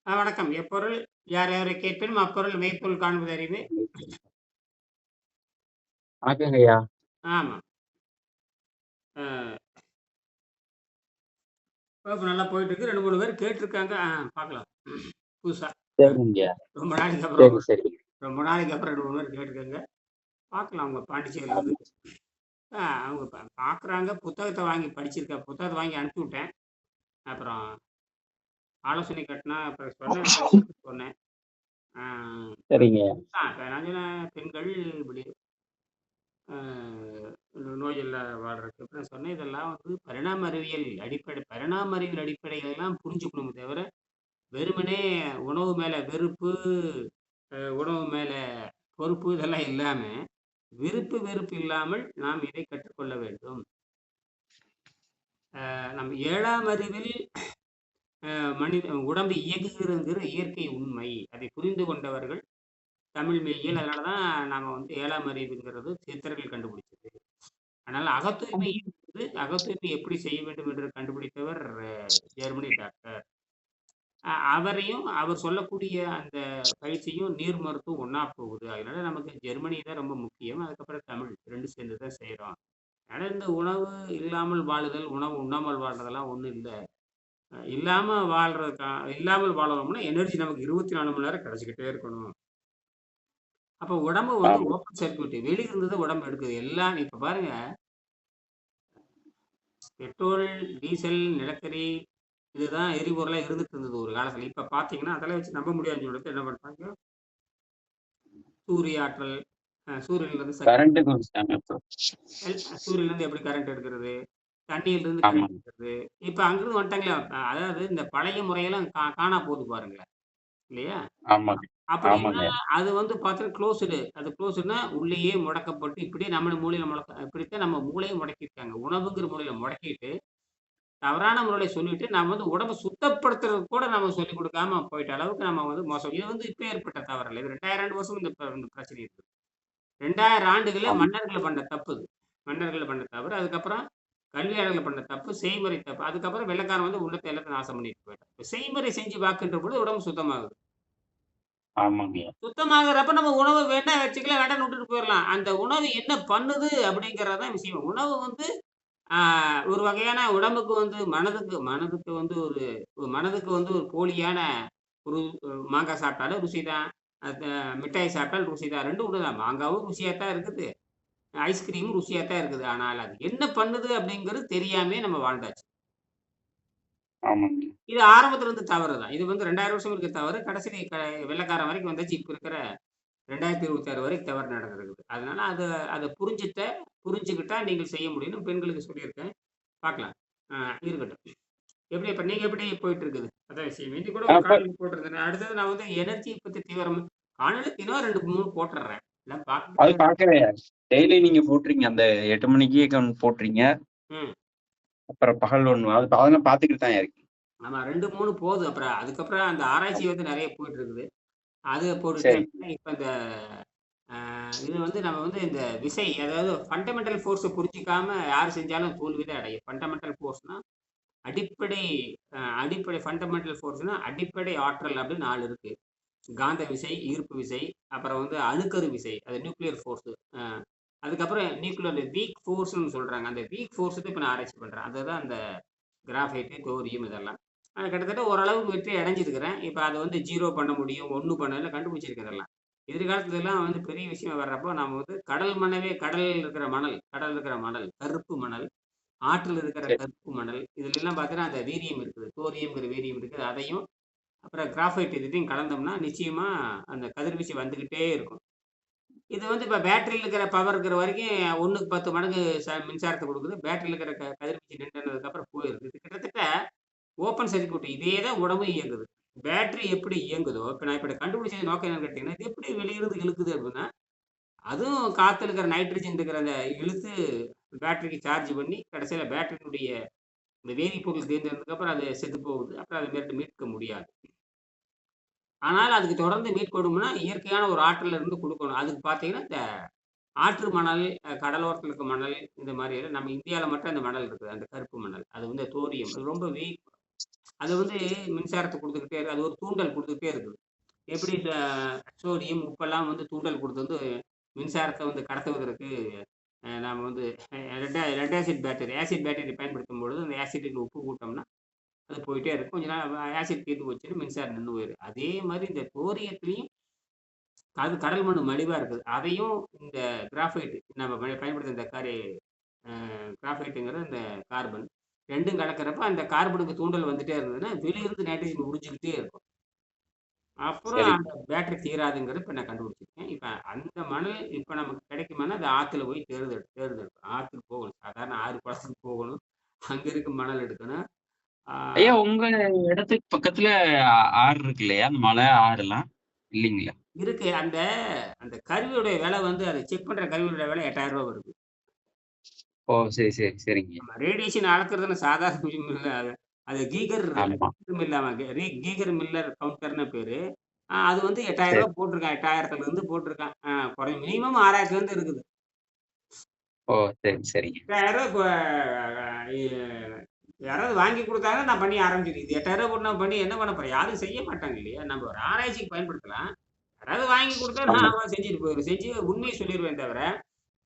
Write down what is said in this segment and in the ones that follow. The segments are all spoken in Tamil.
வணக்கம். எப்பொருள் யார் யாரை கேட்பினும் அப்பொருள் மெய்ப்பொருள் காண்பது அறிவு. வணக்கங்க ஐயா. ஆமா. அ வகுப்பு நல்லா போயிட்டு இருக்கு. 2, 3 பேர் கேட்டுருக்காங்க. பார்க்கலாம். புதுசா. அ சரிங்கய்யா. ரொம்ப நாளைக்கு அப்புறம் சரி, சரி. ரொம்ப நாளைக்கு அப்புறம் 2, 3 பேர் கேட்டுருக்காங்க. பார்க்கலாம் அவங்க பாண்டிச்சேரியிலருந்து. அவங்க பார்க்குறாங்க. புத்தகத்த வாங்கி புத்தகத்த வாங்கி அனுப்பி விட்டேன். அப்புறம் ஆலோசனை கட்டுனா அப்புறம் சொன்னேன். அ சரிங்கய்யா. நான் சொன்னேன் பெண்கள் இப்படி அ நோயில்ல வாழ்றதுக்கு. அப்புறம் சொன்னேன், இதெல்லாம் வந்து பரிணாம அறிவியல் அடிப்படையிலலாம் புரிஞ்சுக்கணுமே தவிர, வெறுமனே உணவு மேல வெறுப்பு, உணவு மேல பொறுப்பு இதெல்லாம் இல்லாம, வெறுப்பு இல்லாமல் நாம் இதை கற்றுக்கொள்ள வேண்டும். நம் 7ஆம் அறிவில் உடம்பு இயங்குகிறதுங்கிற இயற்கை உண்மை. அதை புரிந்து கொண்டவர்கள் தமிழ் மெய்யியல். அதனால தான் நாம வந்து 7ஆம் அறிவுங்கிறது சித்தர்கள் கண்டுபிடிச்சது. அதனால அகத்தூய்மை எப்படி செய்ய வேண்டும் என்று கண்டுபிடித்தவர் ஜெர்மனி டாக்டர். அவர் சொல்லக்கூடிய அந்த பயிற்சியும் நீர் மருத்துவம் ஒண்ணா போகுது. அதனால நமக்கு ஜெர்மனி தான் ரொம்ப முக்கியம். அதுக்கப்புறம் தமிழ் 2 சேர்ந்து தான் செய்றோம். அதனால இந்த உணவு இல்லாமல் வாழுதல், உணவு உண்ணாமல் வாழ்றதெல்லாம் ஒண்ணும் இல்ல. இல்லாமல் வாழணும்னா எனர்ஜி நமக்கு 24 மணி நேரம் கிடைச்சுக்கிட்டே இருக்கணும். அப்ப உடம்பு வந்து ஆமா. Open circuit. வெளிய இருந்து தான் உடம்பு எடுக்குது. எல்லாம் இப்ப பாருங்க, பெட்ரோல், டீசல், நிலக்கரி இதுதான் எரிபொருளா இருந்துட்டு இருந்தது ஒரு காலத்துல. இப்ப பாத்தீங்கன்னா, அதெல்லாம் வச்சு நம்ப முடியாதுன்னு சொல்லிட்டு என்ன பண்றாங்க, சூரிய ஆற்றல், சூரியன்லேருந்து சக்தி, கரண்ட்டுக்கு வந்துட்டாங்க இப்போ. சூரியன்லேருந்து எப்படி கரண்ட் எடுக்கிறது, தண்ணியிலிருந்து கரண்ட் ஆமாங்க. எடுக்கிறது. இப்ப அங்கிருந்து வந்துட்டாங்களே, அதாவது இந்த பழைய முறையெல்லாம் காணா போகுது பாருங்களேன். இல்லையா? ஆமாங்க. அப்படின்னா, ஆமாங்க. அது வந்து பார்த்தீங்கன்னா குளோஸ்டு. அது குளோஸ்டுன்னா உள்ளேயே முடக்கப்பட்டு, இப்படியே நம்ம மூளையில இப்படித்தான் நம்ம மூளைய முடக்கியிருக்காங்க. உணவுங்கிற முறையில முடக்கிட்டு, தவறான முறையில சொல்லிட்டு, நம்ம வந்து உடம்ப சுத்தப்படுத்துறதுக்கு கூட நம்ம சொல்லிக் குடுக்காம போயிட்ட அளவுக்கு நம்ம வந்து மோசம். இது வந்து இப்ப ஏற்பட்ட தவறல்ல. இது 2000 ஆண்டு வருஷம் இந்த பிரச்சனை இருக்கு. 2000 ஆண்டுகள ஆமா. மன்னர்கள் பண்ண தப்பு இது. மன்னர்கள் பண்ண தவறு. அதுக்கப்புறம் கல்வியாளர்கள் பண்ண தப்பு, செய்முறை தப்பு. அதுக்கப்புறம் வெள்ளைக்காரன் வந்து உள்ளத்த எல்லாத்தையும் நாசம் பண்ணிட்டு போயிட்டான். இப்ப செய்முறை செஞ்சு பார்க்கின்ற பொழுது உடம்பு சுத்தமாகுது. ஆமாங்கய்யா. சுத்தமாகறப்ப நம்ம உணவு வேணா வச்சுக்கலாம், வேண்டாம்னு விட்டுட்டு போயிரலாம். அந்த உணவு என்ன பண்ணுது அப்படிங்கிறது தான் விஷயம். உணவு வந்து ஆ ஒரு வகையான உடம்புக்கு வந்து மனதுக்கு வந்து மனதுக்கு வந்து ஒரு போலியான ஒரு மாங்காய் சாப்பிட்டாலும் ருசி தான். அது மிட்டாய் சாப்பிட்டாலும் ருசி தான். 2 ஒண்ணு தான். மாங்காவும் ருசியா தான் இருக்குது. ஐஸ்கிரீமும் ருசியா தான் இருக்குது. ஆனால் அது என்ன பண்ணுது அப்படிங்கிறது தெரியாமயே நம்ம வாழ்ந்தாச்சு. ஆமாங்க. இது ஆரம்பத்துல இருந்து தவறு தான். இது வந்து 2000 வருஷம் இருக்க தவறு. கடைசியில வெள்ளைக்காரன் வரைக்கும் வந்துச்சு. இப்ப இருக்கிற 2026 வரைக்கும் தவறு நடந்திருக்குது. அதனால அத புரிஞ்சுக்கிட்டா நீங்கள் செய்ய முடியும்னு பெண்களுக்கு சொல்லியிருக்கேன். பார்க்கலாம். ஆ இருக்கட்டும். இப்ப நீங்க எப்படி போயிட்டு இருக்குது? அதான் விஷயம். இன்னைக்கு கூட ஒரு அப்ப காணொளி போட்டிருந்தேன். அடுத்தது நான் வந்து எனர்ஜிய பத்தி தீவிரமா காணொளி தினம் 2, 3 போட்டுர்றேன். எல்லாம் அது பார்த்துட்டே பார்க்கலையா? டெய்லி நீங்க போட்றீங்க. அந்த 8 மணிக்கு போட்றீங்க. ம். அப்புறம் பகல் 1. அதெல்லாம் பார்த்துக்கிட்டு தான் இருக்கேன். ஆமா 2, 3 போகுது. அதுக்கப்புறம் அந்த ஆராய்ச்சி வந்து நெறைய போயிட்டு இருக்குது. அது போட்டுட்டே சரி. இருந்தேன். இப்ப இந்த அ இது வந்து நம்ம வந்து இந்த விசை, அதாவது ஃபண்டமெண்டல் ஃபோர்ஸ புரிஞ்சுக்காம யார் செஞ்சாலும் தோல்வி தான் அடையும். ஃபண்டமெண்டல் ஃபோர்ஸ்னா அடிப்படை அடிப்படை ஃபண்டமெண்டல் ஃபோர்ஸ்னா அடிப்படை ஆற்றல் அப்படின்னு 4 இருக்கு. காந்த விசை, ஈர்ப்பு விசை, அப்புறம் வந்து அணுக்கரு விசை. அது நியூக்ளியர் ஃபோர்ஸ். அ அதுக்கப்புறம் நியூக்ளியர் வீக் ஃபோர்ஸ்ன்னு சொல்றாங்க. அந்த வீக் ஃபோர்ஸ் இப்ப நான் ஆராய்ச்சி பண்றேன். அதுதான் அந்த கிராஃபைட், தோரியம் இதெல்லாம். கிட்டத்தட்ட ஓரளவுக்கு வெற்றி அடைஞ்சிருக்கிறேன். இப்ப அத வந்து 0 பண்ண முடியும். 1 பண்ணல கண்டுபிடிச்சிருக்கேன் இதெல்லாம். எதிர்காலத்துலலாம் வந்து பெரிய விஷயம் வர்றப்போ நாம வந்து கடல்ல இருக்கிற மணல், கருப்பு மணல், ஆற்றில் இருக்கிற சரி. கருப்பு மணல், இதுலலாம் பார்த்தீங்கன்னா அந்த வீரியம் இருக்குது. தோரியம்ங்கிற வீரியம் இருக்குது. அதையும் அப்புறம் கிராஃபைட் இதுத்தையும் கலந்தோம்னா, நிச்சயமா அந்த கதிர்வீச்சு வந்துகிட்டே இருக்கும். இது வந்து இப்ப பேட்டரியில இருக்கிற பவர் இருக்கிற வரைக்கும் 1க்கு 10 மடங்கு மின்சாரத்த குடுக்குது. பேட்டரியில இருக்கிற கதிர்வீச்சு நின்னுனதுக்கு அப்புறம் போயிருது. இது கிட்டத்தட்ட ஓப்பன் சர்க்யூட். இதே தான் உடம்பும் இயங்குது. பேட்டரி எப்படி இயங்குதோ, இப்ப நான் கண்டுபிடிச்சது நோக்கம் என்னன்னு கேட்டீங்கன்னா, இது எப்படி வெளியிருந்து இழுக்குது அப்படின்னா, அதுவும் காத்துல இருக்கிற நைட்ரஜன் இருக்கிற அந்த இழுத்து பேட்டரிக்கு சார்ஜ் பண்ணி, கடைசியில பேட்டரியினுடைய இந்த வேதிப்பொருள் தீர்ந்ததுக்கு அப்புறம் அது செத்து போகுது. அப்புறம் அத மீட்க முடியாது. ஆனால் அதுக்கு தொடர்ந்து மீட்கணும்னா, இயற்கையான ஒரு ஆற்றல இருந்து குடுக்கணும். அதுக்கு பார்த்தீங்கன்னா, இந்த ஆற்று மணல், கடலோரத்தில இருக்க மணல், இந்த மாரி நம்ம இந்தியால மட்டும் அந்த மணல் இருக்குது. அந்த கருப்பு மணல். அது வந்து தோரியம். அது ரொம்ப வீக். அது வந்து மின்சாரத்த குடுத்துக்கிட்டே இருக்கு. அது ஒரு தூண்டல் குடுத்துக்கிட்டே இருக்குது. எப்படி சோடியம், உப்பெல்லாம் வந்து தூண்டல் குடுத்து வந்து மின்சாரத்த வந்து கடத்துவதற்கு நாம வந்து லெட் ஆசிட் பேட்டரி பயன்படுத்தும் பொழுது, அந்த ஆசிட்டுக்கு உப்பு கூட்டம்னா, அது போயிட்டே இருக்கும். கொஞ்ச நாள் ஆசிட் தீர்ந்து போச்சுன்னா மின்சாரம் நின்னு போயிரும். அதே மாரி இந்த தோரியத்திலயும் அது கடல் மண் மலிவா இருக்குது. அதையும் இந்த கிராஃபைட் நம்ம பயன்படுத்துற இந்த கிராஃபைட்டுங்கிற இந்த கார்பன் 2ம் கலக்கிறப்ப அந்த கார்பனுக்கு தூண்டல் வந்துட்டே இருந்ததுன்னா, வெளியிருந்து நைட்ரஜன் உறிஞ்சுக்கிட்டே இருக்கும். அப்புறம் சரிங்க. அந்த பேட்டரி தீராதுங்கிறது இப்ப நான் கண்டுபிடிச்சிருக்கேன். இப்ப அந்த மணல் இப்ப நமக்கு கிடைக்குமான்னா, அது ஆத்துல போய் தேர்ந்தெடுக்கணும். ஆத்துக்கு போகணும். சாதாரண ஆறு, குளத்துக்கு போகணும். அங்க இருக்க மணல் எடுக்கணும். ஆ ஐயா உங்க இடத்துக்கு பக்கத்துல ஆறு இருக்கு இல்லையா? மலை, ஆறுலாம் இல்லீங்களா? இருக்கு. அந்த அந்த கருவியுடைய விலை வந்து அத செக் பண்ற கருவியோட விலை ரூ. 8000 வருது. ஓ! சரி, சரி, சரிங்க. ஆமா. ரேடியேஷன் அளக்கிறதுன்னு சாதாரண விஷயம் இல்ல. அது அது ஆமா. மில் கீகர் மில்லர் கவுண்டர்ன்னு பேரு. அது வந்து ரூ. சரி. 8000 போட்டிருக்கான். 8000த்துலருந்து போட்டிருக்கான். மினிமம் 6000த்துலருந்து இருக்குது. ஓ! சரி, சரிங்க. 8000 யாராவது வாங்கி குடுத்தாங்கன்னா நான் பண்ணி ஆரம்பிச்சுருவேன். இது ரூ. 8000 போட்டு நான் பண்ணி என்ன பண்ண போறேன்? யாரும் செய்ய மாட்டாங்க இல்லையா? நம்ம ஒரு ஆராய்ச்சிக்கு பயன்படுத்தலாம். யாராவது வாங்கி குடுத்தா ஆமா. நான் செஞ்சுட்டு போயிருவேன். செஞ்சு உண்மைய சொல்லிருவேன் தவிர,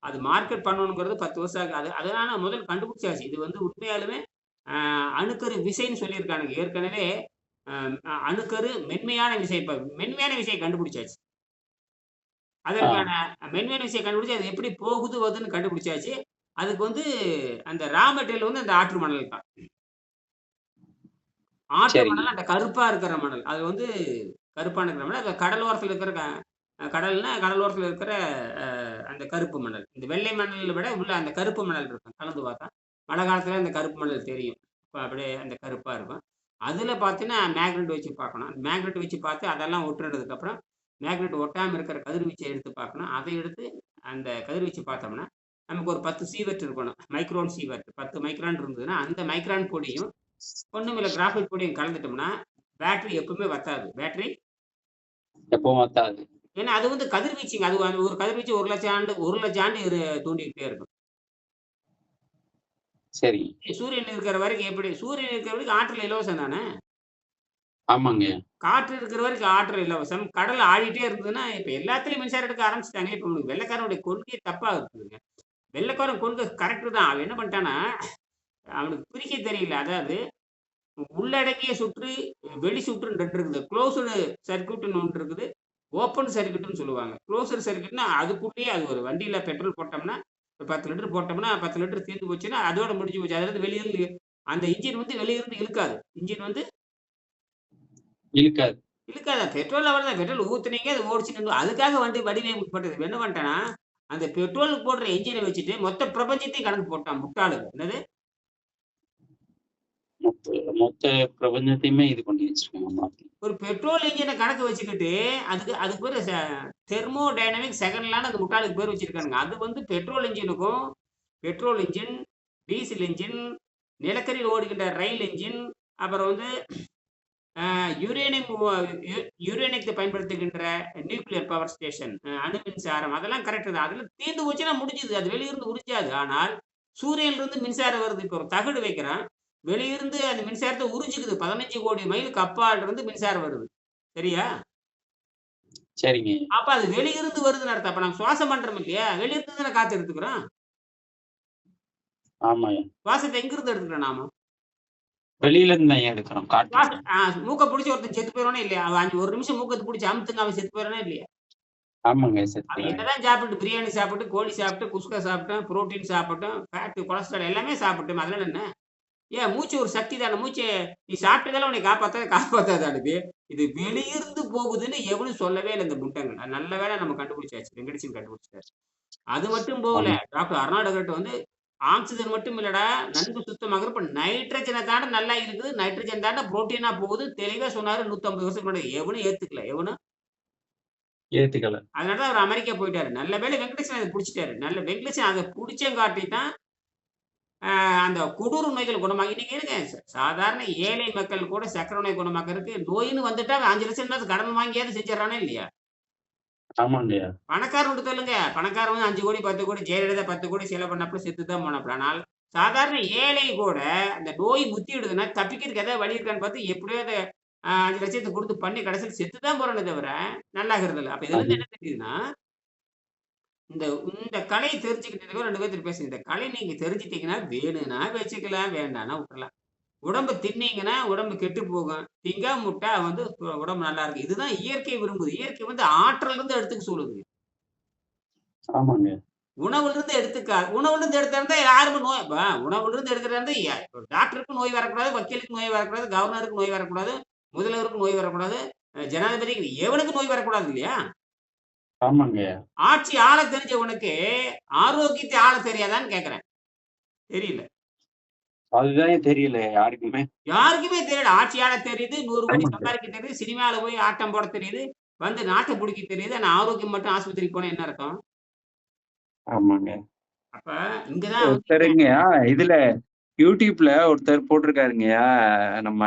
அது மார்க்கெட் பண்ணணுங்கிறது 10 வருஷம் ஆகும். அதனால முதல்ல கண்டுபிடிச்சாச்சு. இது வந்து உண்மையாலுமே அ அணுக்கரு விசைன்னு சொல்லியிருக்கானுங்க. ஏற்கனவே அ அணுக்கரு மென்மையான விசை இப்ப மென்மையான விசைய கண்டுபிடிச்சாச்சு. ஆ. அதற்கான மென்மையான விசைய கண்டுபிடிச்சு அது எப்படி போகுது, வருதுன்னு கண்டுபிடிச்சாச்சு. அதுக்கு வந்து அந்த ரா மெட்டீரியல் வந்து அந்த ஆற்று மணல் தான். ஆற்று சரிங்க. மணல் அந்த கருப்பா இருக்கிற மணல். அது வந்து கருப்பான இருக்கிற மணல். அது கடல் ஓரத்தில இருக்கிற கடல்னா கடல் ஓரத்தில இருக்கிற அ அந்த கருப்பு மணல். இந்த வெள்ளை மணல விட உள்ள அந்த கருப்பு மணல் இருக்கும். கலந்து பார்த்தா, மழை காலத்தில அந்த கருப்பு மணல் தெரியும். அப்படியே அந்த கருப்பா இருக்கும். அதில பார்த்தீங்கன்னா, மேக்னெட் வச்சு பார்க்கணும். மேக்னெட் வச்சு பார்த்து அதெல்லாம் ஒட்டுனதுக்கப்புறம், மேக்னெட் ஒட்டாம இருக்கிற கதிர்வீச்ச எடுத்து பார்க்கணும். அதை எடுத்து அந்த கதிர்வீச்சு பார்த்தோம்னா, நமக்கு ஒரு 10 சீவர்ட் இருக்கணும். மைக்ரான் சீவர்ட் 10 மைக்ரான் இருந்ததுன்னா, அந்த மைக்ரான் பொடியும் ஒண்ணுமில்ல கிராஃபைட் பொடியும் கலந்துட்டோம்னா, பேட்டரி எப்பவுமே வத்தாது. பேட்டரி எப்பவும் வத்தாது. ஏன்னா அது வந்து கதிர்வீச்சுங்க. அது ஒரு கதிர்வீச்சு 1,00,000 ஆண்டு 1,00,000 ஆண்டு தூண்டிக்கிட்டே இருக்கும். சரி. சூரியன் இருக்கிற வரைக்கும் எப்படி? சூரியன் இருக்கிற வரைக்கும் ஆற்றல் இலவசம் தானே! ஆமாங்க. காற்று இருக்கிற வரைக்கும் ஆற்றல் இலவசம். கடல் ஆடிட்டே இருந்ததுன்னா, இப்ப எல்லாத்துலயும் மின்சாரம் எடுக்க ஆரம்பிச்சுட்டாங்க. இப்ப உனக்கு வெள்ளைக்காரனுடைய கொள்கையே தப்பா இருக்குதுங்க. வெள்ளைக்காரன் கொள்கை கரெக்ட் தான். அவன் என்ன பண்ணிட்டான்னா, அவனுக்கு பிரிக்க தெரியல. அதாவது உள்ளடக்கிய சுற்று, வெளி சுற்றுன்னு 2 இருக்குது. குளோஸ்டு சர்க்யூட்ன்னு ஒண்ணு இருக்குது. ஓப்பன் சர்க்யூட்ன்னு சொல்லுவாங்க. குளோஸ்டு சர்க்யூட்ன்னா அதுக்குள்ளேயே அது ஒரு வண்டியில பெட்ரோல் போட்டோம்னா, 10 லிட்டர் போட்டோம்னா, 10 லிட்டர் தீர்ந்து போச்சுன்னா, அதோட முடிஞ்சு போச்சு. அதுலருந்து வெளியிருந்து அந்த இன்ஜின் வந்து வெளியிருந்து இழுக்காது. இன்ஜின் வந்து இழுக்காது. இழுக்காது. பெட்ரோல் அவ்வளதான். பெட்ரோல் ஊத்துனீங்க, அது ஓடுச்சு நின்னு அதுக்காக வண்டி வடிவமைக்கப்பட்டது. இவன் என்ன பண்ணிட்டான்னா, அந்த பெட்ரோலுக்கு போடுற என்ஜின வச்சுட்டு மொத்த பிரபஞ்சத்தையும் கணக்கு போட்டான் முட்டாளுங்க. என்னது? மொத்த மொத்த பிரபஞ்சத்தையுமே இது பண்ணி வச்சிருக்காங்க மாத்தி. ஒரு பெட்ரோல் என்ஜின கணக்கு வச்சுக்கிட்டு, அதுக்கு பேரு தெர்மோடைனமிக் செகண்ட்லான்னு அந்த முட்டாளுக்கு பேர் வச்சிருக்கானுங்க. அது வந்து பெட்ரோல் என்ஜினுக்கும், பெட்ரோல் என்ஜின், டீசல் என்ஜின், நிலக்கரியில் ஓடுகின்ற ரயில் என்ஜின், அப்புறம் வந்து அ யுரேனியம் யுரேனியத்தை பயன்படுத்துகின்ற நியூக்ளியர் பவர் ஸ்டேஷன், அணு மின்சாரம் அதெல்லாம் கரெக்ட் தான். அதெல்லாம் தீர்ந்து போச்சுன்னா முடிஞ்சுது. அது வெளியிருந்து உறிஞ்சாது. ஆனால் சூரியனிலிருந்து மின்சாரம் வருது. இப்போ ஒரு தகடு வைக்கிறான். வெளியிருந்து அந்த மின்சாரத்த உறிஞ்சுக்குது. 15,00,00,000 மைலுக்கு அப்பால் இருந்து மின்சாரம் வருது. சரியா? சரிங்க. அப்ப அது வெளியிருந்து வருதுன்னு அர்த்தம். அப்ப நம்ம சுவாசம் பண்றோம் இல்லையா? வெளியிருந்து தானே காத்து எடுத்துக்கிறோம். ஆமாங்க. சுவாசத்த எங்கிருந்து எடுத்துக்கிறோம் நாம? வெளியில இருந்து தான் எடுக்கிறோம் காற்று. மூக்க புடிச்சு ஒருத்தன் செத்து போயிருவானா இல்லையா? அவன் 1 நிமிஷம் மூக்கத்த புடிச்சு அமுத்துங்க அவன் செத்து போயிறானா இல்லையா? ஆமாங்க. அவன் செத்துருவேன். என்னதான் சாப்பிட்டு பிரியாணி சாப்பிட்டு, கோழி சாப்பிட்டு, குஸ்கா சாப்பிட்டான், புரோட்டீன் சாப்பிட்டோம், ஃபேட், கொலஸ்ட்ரால் எல்லாமே சாப்பிட்டோம். அதனால என்ன? ஏன் மூச்சு ஒரு சக்தி தானே. மூச்சு நீ சாப்பிட்டதால உன்னை காப்பாத்தாது அடுத்து. இது வெளியிருந்து போகுதுன்னு எவனும் சொல்லவே இல்ல இந்த முண்டங்கள். நல்ல வேளை நம்ம கண்டுபிடிச்சாச்சு. வெங்கடேசன் கண்டுபிடிச்சுட்டாரு. அது மட்டும் போகல. ஆமா. டாக்டர் அர்னால்டு வந்து ஆக்ஸிஜன் மட்டும் இல்லடா, நன்கு சுத்தமாகுறப்ப நைட்ரஜன தாண்ட நல்லா இருக்குது. நைட்ரஜன் தாண்ட புரோட்டீனா போகுது. தெளிவா சொன்னாரு 150 வருஷத்துக்கு முன்னாடி. எவனும் ஏத்துக்கல. எவனும் ஏத்துக்கல. அதனால தான் அவரு அமெரிக்கா போயிட்டாரு. நல்ல வேளை வெங்கடேசன் அத புடிச்சுட்டாரு. வெங்கடேசன் அத புடிச்சங்காட்டி தான் அந்த கொடூர நோய்கள் குணமாகி இன்னைக்கு இருங்க சாதாரண ஏழை மக்கள் கூட சர்க்கரை நோய் குணமாக்கறதுக்கு நோயின்னு வந்துட்டா 5,00,000 கடன் வாங்கியாவது செஞ்சுறானா இல்லையா? ஆமாங்கய்யா. பணக்காரன் விட்டு தள்ளுங்க. பணக்காரன் வந்து 5,00,00,000, 10,00,00,000 ஜெயலலிதா 10,00,00,000 செலவு பண்ணப்ப செத்து தான் போனாப்ல. ஆனால் சாதாரண ஏழை கூட அந்த நோய் முத்திடுதுன்னா தப்பிக்கிறதுக்கு ஏதாவது வழி இருக்கான்னு பார்த்து எப்படியோ அதை 5,00,000 குடுத்து பண்ணி கடைசியில செத்து தான் போறானே தவிர, நல்லாகுறது இல்ல. அப்ப அது இதுலருந்து என்ன தெரியுதுன்னா, இந்த இந்த கலை தெரிஞ்சுக்கிட்டதுக்கு 2 பேத்துட்ட பேசுங்க. இந்த கலை நீங்க தெரிஞ்சுட்டீங்கன்னா, வேணும்னா வச்சுக்கலாம், வேண்டாம்னா விட்டுறலாம். உடம்பு தின்னீங்கன்னா, உடம்பு கெட்டு போகும். திங்காம விட்டா வந்து உடம்பு நல்லா இருக்கு. இதுதான் இயற்கை விரும்புது. இயற்கை வந்து ஆற்றலிருந்து எடுத்துக்க சொல்லுது. ஆமாங்க. உணவுலிருந்து உணவுலிருந்து எடுத்தா யாருமே நோய் உணவுலிருந்து எடுக்கிறதா இருந்தா டாக்டருக்கும் நோய் வரக்கூடாது, வக்கீலுக்கு நோய் வரக்கூடாது, கவர்னருக்கு நோய் வரக்கூடாது, முதல்வருக்கு நோய் வரக்கூடாது, ஜனாதிபதிக்கு எவனுக்கும் நோய் வரக்கூடாது இல்லையா? ஆமாங்க. ஆட்சி ஆள தெரிஞ்சவனுக்கு ஆரோக்கியத்தை ஆள தெரியாதான்னு கேட்கிறேன். தெரியல. அதுதான் தெரியல யாருக்குமே. யாருக்குமே தெரியல. ஆட்சி ஆள தெரியுது, 100 கோடி ஆமாங்க. சம்பாதிக்க தெரியுது, சினிமால போய் ஆட்டம் போட தெரியுது, வந்து நாட்ட புடிக்க தெரியுது. ஆனா ஆரோக்கியம் மட்டும் ஆஸ்பத்திரிக்கு போனா என்ன அர்த்தம்? ஆமாங்க. அப்ப இங்க தான் வந்து ஒருத்தருங்கயா இதுல YouTubeல ஒருத்தர் போட்டிருக்காருங்கயா, நம்ம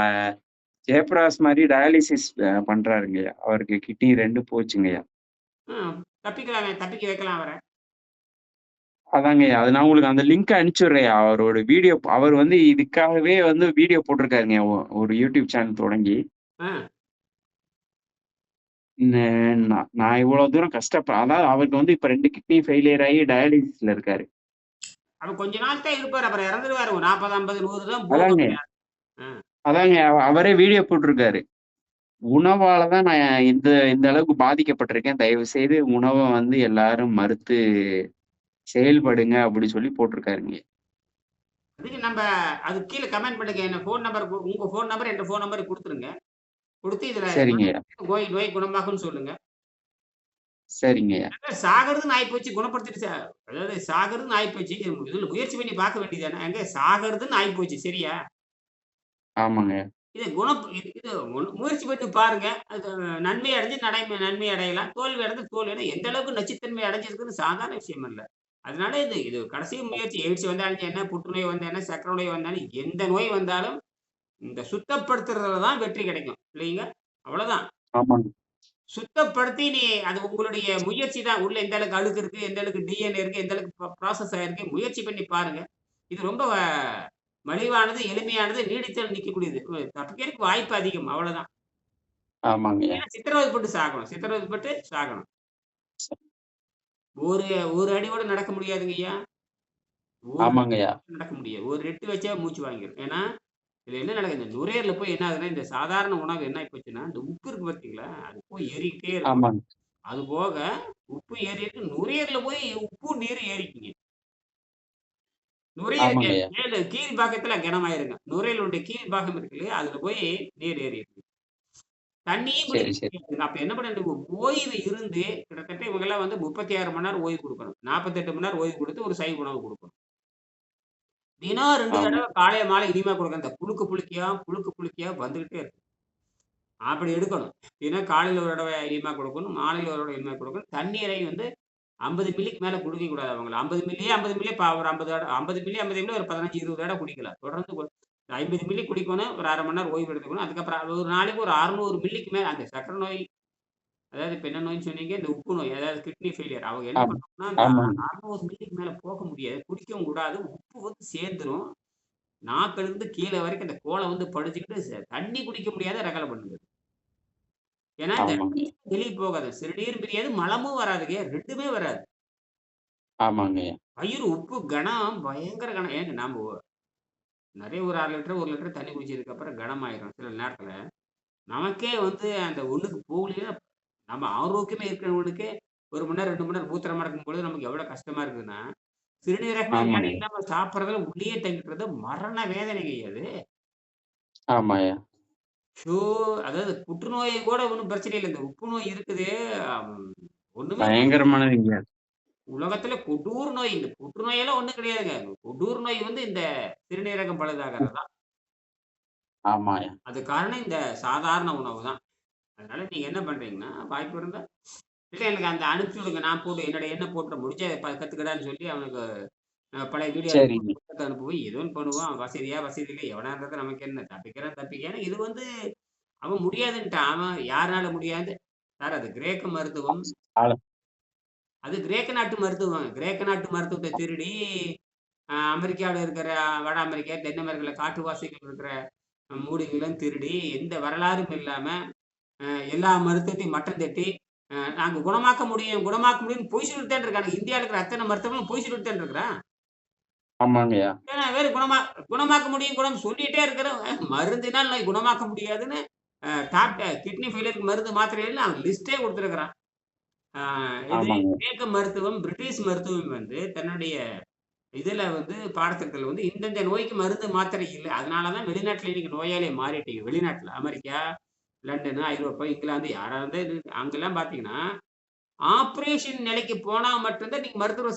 ஜெயபிரகாஷ் மாரி டயாலிசிஸ் பண்றாருங்கயா. அவருக்கு கிட்னி 2 போச்சுங்கயா. ம் தப்பிக்கலாமே, தப்பிக்க வைக்கலாம் அவர. அதாங்கய்யா. அது நான் உங்களுக்கு அந்த லிங்க் அனுப்பிச்சுடுறேன்யா. அவரோட வீடியோ அவர் வந்து இதுக்காகவே வந்து வீடியோ போட்டிருக்காருங்க. ஒரு YouTube சேனல் தொடங்கி. ஆ. ந நான் இவ்வளவு தூரம் அதாவது அவருக்கு வந்து இப்ப 2 கிட்னி ஃபெயிலியர் ஆகி டயாலிசிஸ்ல இருக்காரு. அப்ப கொஞ்ச நாள் தான் இருப்பாரு. அப்புறம் இறந்துருவாரு. 40, 50, 100 தான் போகும். அதாங்க ஆ. அதாங்க அவரே வீடியோ போட்டிருக்காரு. உணவால தான் நான் இந்த இந்த அளவுக்கு பாதிக்கப்பட்டிருக்கேன். தயவு செய்து உணவ வந்து எல்லாரும் மறுத்து செயல்படுங்க அப்படி சொல்லி போட்டிருக்காருங்க. அதுக்கு அதுக்கு கீழ கமெண்ட் பண்ணுங்க. என்ன ஃபோன் நம்பர் உங்க ஃபோன் நம்பர் என்ற ஃபோன் நம்பர் குடுத்துருங்க. குடுத்து இதுல சரிங்கய்யா. நோய் நோய் குணமாகும்ன்னு சொல்லுங்க. சரிங்கய்யா. சாகறதுன்னு ஆயிப்போச்சு குணப்படுத்திட்டு அதாவது சாகறதுன்னு ஆயிப்போச்சு. இதுல முயற்சி பண்ணி பார்க்க வேண்டியதுதானே. சாகறதுன்னு ஆயிப்போச்சு. சரியா? ஆமாங்க. இத இது இது முயற்சி பண்ணி பாருங்க. அது நன்மை அடைஞ்சு நன்மை அடையலாம். தோல்வி அடைஞ்சு தோல்வி எந்த அளவுக்கு நச்சுத்தன்மை அடைஞ்சிருக்குன்னு சாதாரண விஷயம் இல்ல. அதனால இது இது கடைசி முயற்சி. எய்ட்ஸ் வந்தாலும் என்ன, புற்றுநோய் வந்தா என்ன, சர்க்கரை நோய் வந்தாலும், எந்த நோய் வந்தாலும் இந்த சுத்தப்படுத்துறதுல தான் வெற்றி கிடைக்கும். இல்லைங்க? அவ்வளவுதான். ஆமாங்க. சுத்தப்படுத்தி அது உங்களுடைய முயற்சி தான். உள்ள எந்த அளவுக்கு அழுக்கு இருக்கு, எந்த அளவுக்கு டிஎன்ஏ இருக்கு, எந்த அளவுக்கு ப்ராசஸ் ஆயிருக்கு, முயற்சி பண்ணி பாருங்க. இது ரொம்ப மலிவானது, எளிமையானது, நீடித்து நிக்கக்கூடியது. தப்பிக்கிறதுக்கு வாய்ப்பு அதிகம். அவ்வளவுதான். ஆமாங்கய்யா. ஏன்னா சித்திரவதைப்பட்டு சாகணும். சித்திரவதைப்பட்டு சாகணும். ஒரு ஒரு அடி கூட நடக்க முடியாதுங்கய்யா. ஒரு ஆமாங்கய்யா. நடக்க முடியாது. ஒரு ரெட்டு வச்சா மூச்சு வாங்கிரும். ஏன்னா, இதுல என்ன நடக்குது, இந்த நுரையீரல்ல போய் என்ன ஆகுதுன்னா, இந்த சாதாரண உணவு என்ன ஆயி போச்சுன்னா, இந்த உப்பு இருக்கு பார்த்தீங்களா? அது போய் ஏறிக்கிட்டே இருக்கும். ஆமாங்க. அது போக உப்பு ஏறிட்டு நுரையீரல்ல போய் உப்பும் நீரும் ஏறிக்குங்க. நுரையீரல் ஆமாங்கய்யா. மேல கீழ் பாகத்துல கனமாயிருங்க. நுரையீரலுடைய கீழ் பாகம் இருக்கு இல்லையா? அதுல போய் நீர் ஏறிருது. தண்ணியும் குடிக்க சரி, சரி. முடியாது. அப்ப என்ன பண்ணணும், ஓய்வு இருந்து கிட்டத்தட்ட இவங்கலாம் வந்து 36 மணி நேரம் ஓய்வு குடுக்கணும். 48 மணி நேரம் ஓய்வு குடுத்து ஒரு சைவ உணவு குடுக்கணும். தினம் 2 ஆமா. தடவ காலை, மாலை இனிமே குடுக்கணும். இந்த புழுக்கு புளிக்கையா வந்துகிட்டே இருக்கு. அப்படி எடுக்கணும். தினம் காலையில ஒரு தடவ இனிமா குடுக்கணும். மாலையில ஒரு தடவ இனிமா குடுக்கணும். தண்ணீரை வந்து 50 மில்லிக்கு மேல குடிக்கக் கூடாது அவங்கள. 50 மில்லி ஒரு 50 தடவ 50 மில்லி, 50 மில்லி ஒரு 15, 20 தடவ குடிக்கலாம். தொடர்ந்து 50 மில்லி குடிக்கணும். ஒரு 1/2 மணி நேரம் ஓய்வு எடுத்துக்கணும். அதுக்கப்புறம் ஒரு நாளைக்கு ஒரு 600 மில்லிக்கு மேல அந்த சர்க்கரை நோய் அதாவது இப்ப என்ன நோய்ன்னு சொன்னீங்க? இந்த உப்பு நோய். அதாவது கிட்னி ஃபெயிலியர். அவங்க என்ன ஆமா. பண்ணணும்னா, அந்த ஆமாங்க. 600 மில்லிக்கு மேல போக முடியாது. குடிக்கவும் கூடாது. உப்பு வந்து சேர்ந்துரும். நாக்கிலிருந்து கீழ வரைக்கும் அந்த கோல வந்து படிஞ்சுக்கிட்டு தண்ணி குடிக்க முடியாத ரகல பண்ணுது. ஏன்னா, இந்த ஆமாங்க. வெளிய போகாது. சிறுநீரும் பிரியாது, மலமும் வராதுங்க. 2மே வராது. ஆமாங்கய்யா. வயிறு உப்பு கனம், பயங்கர கனம். ஏங்க நாம நெறைய ஒரு 1/2 லிட்டர், 1 லிட்டர் தண்ணி குடிச்சதுக்கு அப்புறம் கனமாயிரும் சில நேரத்துல. நமக்கே வந்து அந்த ஒண்ணுக்கு போகலைன்னா, நம்ம ஆரோக்கியமா இருக்கிறவனுக்கே 1 மணி நேரம், 2 மணி நேரம் மூத்திரமா இருக்கும்பொழுது நமக்கு எவ்வளவு கஷ்டமா இருக்குதுன்னா, சிறுநீரகமே வேலை ஆமாங்க. இல்லாம சாப்பிடுறதுல உள்ளேயே தங்கிக்கிறது மரண வேதனைங்க அது. ஆமாய்யா. ஷோ அதாவது புற்றுநோய் கூட ஒண்ணும் பிரச்சனை இல்ல. இந்த உப்பு நோய் இருக்குது. அம் ஒண்ணுமே பயங்கரமானதுங்க. உலகத்தில கொடூர நோய். இந்த புற்றுநோயெல்லாம் ஒண்ணும் கிடையாதுங்க. கொடூர நோய் வந்து இந்த சிறுநீரகம் பழுதாகிறது தான். ஆமாய்யா. அது காரணம் இந்த சாதாரண உணவு தான். அதனால நீங்க என்ன பண்றீங்கன்னா, வாய்ப்பு இருந்தா இல்ல எனக்கு அந்த அனுப்பிச்சு விடுங்க. நான் போட்டு என்னோட எண்ண போட்டுறேன். முடிஞ்சா கத்துக்கடான்னு சொல்லி அவனுக்கு பழைய வீடியோ சரிங்க. அனுப்புவேன். புத்தகத்த அனுப்புவேன். ஏதோ ஒண்ணு பண்ணுவான். வசதியா, வசதி இல்ல. எவனா இருந்தாலும் நமக்கு என்ன? தப்பிக்கிறான் தப்பிக்க. ஏன்னா இது வந்து அவன் முடியாதுன்ட்டான். அவன் யாருனால முடியாது? சார் அது கிரேக்க மருத்துவம். ஆள அது கிரேக்க நாட்டு மருத்துவம். கிரேக்க நாட்டு மருத்துவத்த திருடி அமெரிக்காவுல இருக்கிற வட அமெரிக்கா, தென் அமெரிக்கால காட்டுவாசிகள் இருக்கிற மூலிகைகளும் திருடி, எந்த வரலாறும் இல்லாம, எல்லா மருத்துவத்தையும் மட்டம் தட்டி, நாங்க குணமாக்க முடியும், குணமாக்க முடியும்னு பொய் சொல்லிட்டு தான் இருக்கானுங்க. இந்தியால இருக்கிற அத்தன மருத்துவர்களும் பொய் சொல்லிட்டு தான் இருக்கிறான். ஆமாங்கய்யா. ஏன்னா வேறு குணமாக்க முடியும், சொல்லிட்டே இருக்கிறோம். மருந்தினால் நோய் குணமாக்க முடியாதுன்னு, கிட்னி ஃபெயிலியருக்கு மருந்து, மாத்திரைகள்னு அவன் லிஸ்ட்டே குடுத்துருக்கிறான். ஆ இது ஆமாங்க. கிரேக்க மருத்துவம், பிரிட்டிஷ் மருத்துவம் வந்து தன்னுடைய இதுல வந்து பாடத்திட்டத்துல வந்து இந்தந்த நோய்க்கு மருந்து, மாத்திரை இல்ல. அதனால தான் வெளிநாட்டுல இன்னைக்கு நோயாளியா மாறிட்டீங்க. வெளிநாட்டுல அமெரிக்கா, லண்டனு, ஐரோப்பா, இங்கிலாந்து யாரா இருந்தா இது அங்கெல்லாம் பார்த்தீங்கன்னா, ஆப்பரேஷன் நிலைக்கு போனா மட்டும் தான் நீங்க மருத்துவர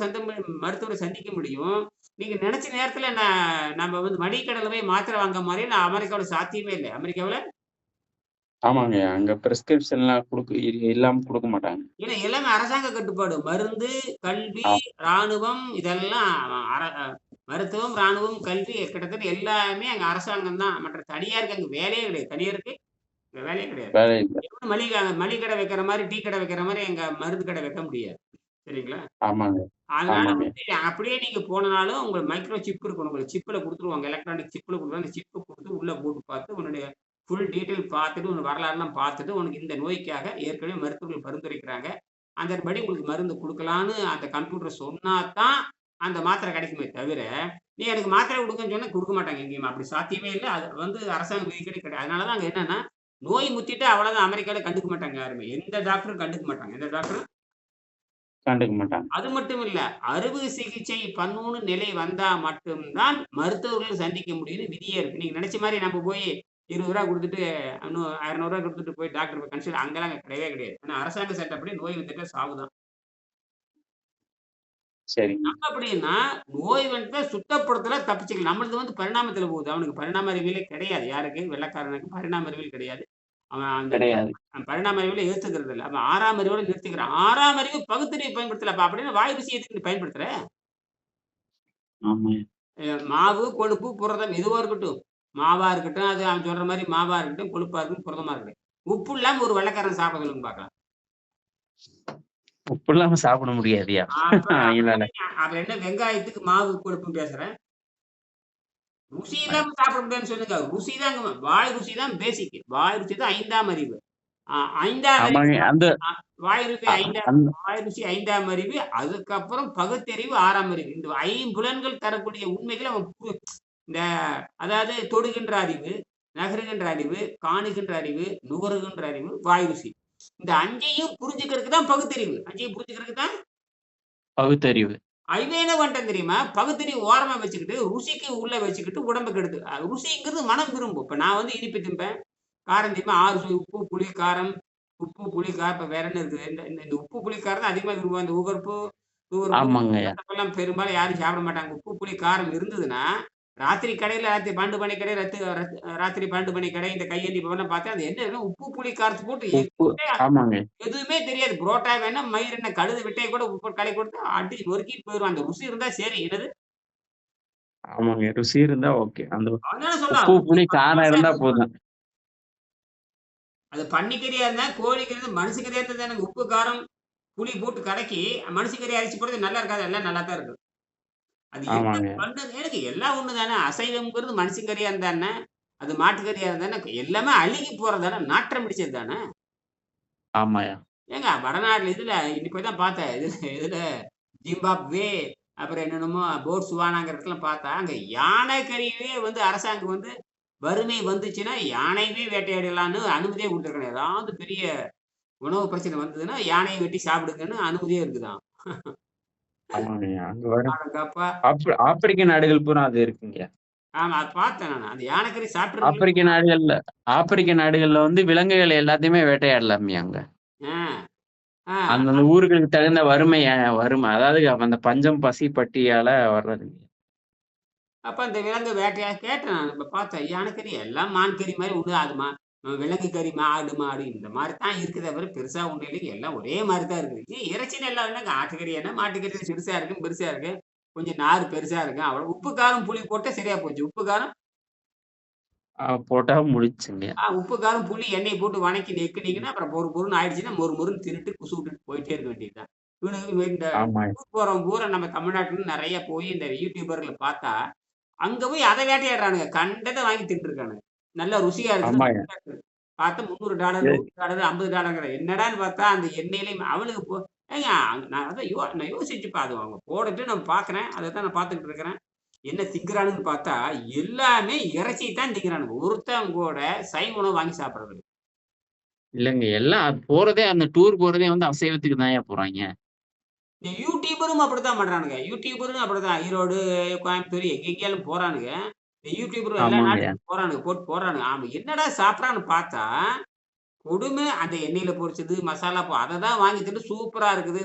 சந்திக்க முடியும். நீங்க நெனச்ச நேரத்துல நம்ம வந்து மளிகை கடையில போய் மாத்திரை வாங்க மாரிலாம் அமெரிக்காவுல சாத்தியமே இல்ல. அமெரிக்காவுல ஆமாங்கய்யா. அங்க பிரிஸ்கிரிப்ஷன்லாம் இல்லாம குடுக்க மாட்டாங்க. ஏன்னா எல்லாமே அரசாங்க கட்டுப்பாடு. மருந்து, கல்வி, ஆ ராணுவம் இதெல்லாம் மருத்துவம், ராணுவம், கல்வி கிட்டத்தட்ட எல்லாமே அங்க அரசாங்கம் தான். மற்ற தனியாருக்கு அங்க வேலையே கிடையாது. தனியாருக்கு இங்க வேலையே கிடையாது. வேலை இல்ல. எவனும் மளிகை கடை வைக்கிற மாரி, டீ கடை வைக்கிற மாரி எங்க மருந்து கடை வைக்க முடியாது. சரிங்களா? ஆமாங்க, அதனால ஆமாங்க. வந்து அப்படியே நீங்க போனனாலும் உங்க மைக்ரோ சிப் இருக்கும். உங்களுக்கு சிப்ல குடுத்துருவாங்க. எலக்ட்ரானிக் சிப்ல குடுத்துருவாங்க. அந்த சிப்ப குடுத்து உள்ள போட்டு பார்த்து உன்னுடைய ஃபுல் டீட்டெயில் பார்த்துட்டு, உன் வரலாறுலாம் பார்த்துட்டு, உனக்கு இந்த நோய்க்காக ஏற்கனவே மருத்துவர்கள் பரிந்துரைக்கிறாங்க. அதன்படி உங்களுக்கு மருந்து குடுக்கலான்னு அந்த கம்ப்யூட்டர் சொன்னா தான், அந்த மாத்திரை கிடைக்குமே தவிர, நீ எனக்கு மாத்திரை குடுங்கன்னு சொன்னா குடுக்க மாட்டாங்க எங்கேயுமே. அப்படி சாத்தியமே இல்ல. அது வந்து அரசாங்க விதிப்படி கிடையாது. அதனால தான் அங்க என்னன்னா, நோய் முத்திட்டா அவ்வளோதான். அமெரிக்கால கண்டுக்க மாட்டாங்க யாருமே. எந்த டாக்டரும் கண்டுக்க மாட்டாங்க. எந்த டாக்டரும் கண்டுக்க மாட்டாங்க. அது மட்டும் இல்ல. அறுவை சிகிச்சை பண்ணணும்னு நிலை வந்தா மட்டும் தான் மருத்துவர்கள் சந்திக்க முடியும்னு விதியே இருக்கு. நீங்க நெனச்ச மாரி நம்ம போய் ரூ. 20 குடுத்துட்டு, இன்னும் ரூ. 200 குடுத்துட்டு போய் டாக்டர் போய் கன்சல்ட் அங்கலாம் அங்க கிடையவே கிடையாது. ஏன்னா அரசாங்க சட்டப்படி நோய் வந்துட்டா சாவு தான். சரிங்க. நம்ம எப்படின்னா, நோய் வந்துட்டா சுத்தப்படுத்தல தப்பிச்சுக்கலாம். நம்மளது வந்து பரிணாமத்தில போகுது. அவனுக்கு பரிணாம அறிவியலே கிடையாது. யாருக்கு? வெள்ளைக்காரனுக்கு பரிணாம அறிவியல் கிடையாது. அவன் அந்த கிடையாது. பரிணாம அறிவியல ஏத்துக்கிறது இல்ல. அவன் 6ஆம் அறிவோட நிறுத்திக்கிறான். 6ஆம் அறிவு பகுத்தறிவு பயன்படுத்தல. அப்ப அப்படின்னா வாய் ருசி எதுக்கு நீ பயன்படுத்துற? ஆமாங்க. மாவு, கொழுப்பு, புரதம் எதுவா இருக்கட்டும். மாவா இருக்கட்டும், அது அவன் சொல்ற மாரி மாவா இருக்கட்டும், கொழுப்பா இருக்கட்டும், புரதமா இருக்கட்டும். உப்பு இல்லாம ஒரு வெள்ளைக்காரன் சாப்பிட சொல்லுங்க பார்க்கலாம். உப்பு இல்லாம சாப்பிட முடியாதுய்யா. அப்புறம் இல்லல்ல. அப்புறம் என்ன வெங்காயத்துக்கு மாவு, கொழுப்புன்னு பேசுற? ருசி இல்லாம சாப்பிட முடியாதுன்னு சொல்லுங்க. ருசி தாங்க வாய் ருசி தான் பேசிக். வாய் ருசி தான் 5ஆம் அறிவு. 5ஆம் அறிவு ஆமாங்க. அந்த அ வாய் ருசி அ 5ஆம் அந்த வாய் ருசி 5ஆம் அறிவு. அதுக்கப்புறம் பகுத்தறிவு 6ஆம் அறிவு. இந்த ஐம்புலன்கள் தரக்கூடிய உண்மைகள அவன் இந்த அதாவது தொடுகின்ற அறிவு, நகருகின்ற அறிவு, காணுகின்ற அறிவு, நுகருகின்ற அறிவு, வாய் ருசி. இந்த 5யும் புரிஞ்சுக்கிறதுக்கு தான் பகுத்தறிவு. 5யும் புரிஞ்சுக்கிறதுக்கு தான் பகுத்தறிவு. இவன் என்ன பண்ணிட்டான் தெரியுமா? பகுத்தறிவு ஓரமா வச்சுக்கிட்டு, ருசிக்கு உள்ள வச்சுக்கிட்டு உடம்ப கெடுத்து. ருசிங்கிறது மனம் விரும்பும். இப்ப நான் வந்து இனிப்பு திம்பேன். காரம் திம்பேன். 6 சுவை உப்பு, புளி, காரம். உப்பு, புளி, காரம் இப்ப வேற என்ன இருக்குது? இந்த இந்த இந்த உப்பு, புளி, காரம் தான் அதிகமா விரும்புவாங்க. இந்த துவர்ப்பு, ஆமாங்கய்யா. கசப்பெல்லாம் பெரும்பாலும் யாரும் சாப்பிட மாட்டாங்க. உப்பு, புளி, காரம் இருந்ததுன்னா, ராத்திரி 12 மணி கடை, ராத்திரி 12 மணி கடை, இந்த கையேந்தி பவன்லாம் பார்த்தா, அது என்ன இருக்குன்னா, உப்பு, புளி, காரத்த போட்டு உப்பு ஆமாங்க. எதுவுமே தெரியாது. புரோட்டா வேணா, மயிர் என்ன கழுது விட்டைய கூட உப்பு கலக்கி கொடுத்து அடிச்சு நொறுக்கிட்டு போயிருவான். அந்த ருசி இருந்தா சரி. என்னது? ஆமாங்க. ருசி இருந்தா ஓகே. அந்த அவன் தானே சொல்றான். உப்பு, ருசி புளி, காரம் பரமானசா இருந்தா இருந்தது. போதும். அது பன்னிக்கறியா இருந்தா, கோழிக்கறி இருந்தா, மனுஷக்கறியா இருந்தா தானங்க உப்பு, காரம், புளி போட்டு கலக்கி, மனுஷக்கறி அரைச்சு போடுறது நல்லா இருக்காது. எல்லாம் நல்லா தான் இருக்கும். அது என்ன ஆமாங்க. பண்ணது எனக்கு எல்லாம் ஒண்ணு தானே. அசைவம்ங்கிறது மனுஷங்கறியா இருந்தா என்ன? அது மாட்டுக்கறியா இருந்தா என்ன? எல்லாமே அழுகி போறது தானே. நாற்றம் பிடிச்சது தானே. ஆமாய்யா. ஏங்க வடநாடுல இதுல இன்னைக்கு போய் தான் பார்த்தேன். இதுல இதுல ஜிம்பாப்வே, அப்புறம் என்னென்னமோ போட்ஸ்வானாங்கிற இடத்துல பார்த்தா, அங்க யானை கறியவே வந்து அரசாங்கம் வந்து வறுமை வந்துச்சுன்னா, யானையவே வேட்டையாடலான்னு அனுமதியே குடுத்துருக்காங்க. ஏதாவது பெரிய உணவு பிரச்சனை வந்ததுன்னா, யானைய வெட்டி சாப்பிடுங்கன்னு அனுமதியே இருக்குதாம். ஆமாங்கய்யா. அங்க வர அடங்கப்பா! ஆப்பிரிக்க நாடுகள் பூரா அது இருக்குங்கய்யா. ஆமா, அது பார்த்தேன் நானு. அந்த யானை கறி சாப்பிட்டுருக்கீங்களா? ஆப்பிரிக்க நாடுகள்ல வந்து விலங்குகள் எல்லாத்தையுமே வேட்டையாடலாம்யா அங்க. ஆ, ஆ. அந்தந்த ஊர்களுக்கு தகுந்த வறுமை. அதாவது அந்த பஞ்சம், பசி, பட்டியால வர்றதுங்க. அப்ப அந்த விலங்கு வேட்டையா கேட்டேன் நானு. இப்ப பார்த்தேன். யானை கறி எல்லாம் மான் கறி மாரி ஒண்ணு அது விலங்கு கறி, ஆடு, மாடு இந்த மாரி தான் இருக்குதே தவிர பெருசா ஒண்ணும் இல்லைங்க. எல்லாம் ஒரே மாரி தான் இருக்குது. இறைச்சின்னு எல்லாம் என்னங்க ஆட்டுக்கறி என்ன, மாட்டுக்கறி சிறுசா இருக்கு, பெருசா இருக்கு. கொஞ்சம் நாரு பெருசா இருக்கு. அவ்வளவு. உப்பு, காரம், புளி போட்டா சரியா போச்சு. உப்பு, காரம் போட்டா முடிஞ்சுங்கய்யா. உப்பு, காரம், புளி, எண்ணெய போட்டு வணக்கி நெக்குனீங்கன்னா, அப்புறம் பொறு பொறுன்னு ஆயிடுச்சுன்னா, மொறு மொறுன்னு தின்னுட்டு குசு விட்டுட்டு போயிட்டே இருக்க வேண்டியது தான். இவனுங்க இந்த ஆமா. டூர் போறவன் பூரா நம்ம தமிழ்நாட்டுல நெறைய போய் இந்த யூடியூபர்ல பார்த்தா, அங்க போய் அத வேட்டையாடுறானுங்க. கண்டத வாங்கி தின்றுருக்கானுங்க. நல்லா ருசியா இருக்குன்னு ஆமாங்க. பார்த்தா $300 இது $100 $50 என்னடான்னு பார்த்தா அந்த எண்ணெயிலயும் அவனுக்கு ஏங்க நான் அதான் நான் யோசிச்சு அது அவங்க போடட்டு நான் பார்க்குறேன். அதத்தான் நான் பார்த்துக்கிட்டு இருக்கிறேன். என்ன திங்கிறானுன்னு பார்த்தா, எல்லாமே இறைச்சி தான் திங்கிறானுங்க. ஒருத்தன் கூட சைவ உணவு வாங்கி சாப்பிடுறது இல்ல. இல்லங்க. எல்லாம் போறதே அந்த டூர் போறதே வந்து அசைவத்துக்கு தான்யா போறாய்ங்க. இந்த யூடியூபரும் அப்படித்தான் பண்றானுங்க. யூடியூபரும் அப்படித்தான். ஈரோடு, கோயம்புத்தூர் எங்கெங்கேயாலும் போறானுங்க. இந்த யூடியூபரும் எல்லா ஆமாங்கய்யா. நாட்டுக்கும் போறானுங்க. போட்டு போடுறானுங்க. அவன் என்னடா சாப்பிடுறான்னு பார்த்தா, கொடுமை அந்த எண்ணெயில பொரிச்சது, மசாலா அத தான் வாங்கி தின்னு சூப்பரா இருக்குது.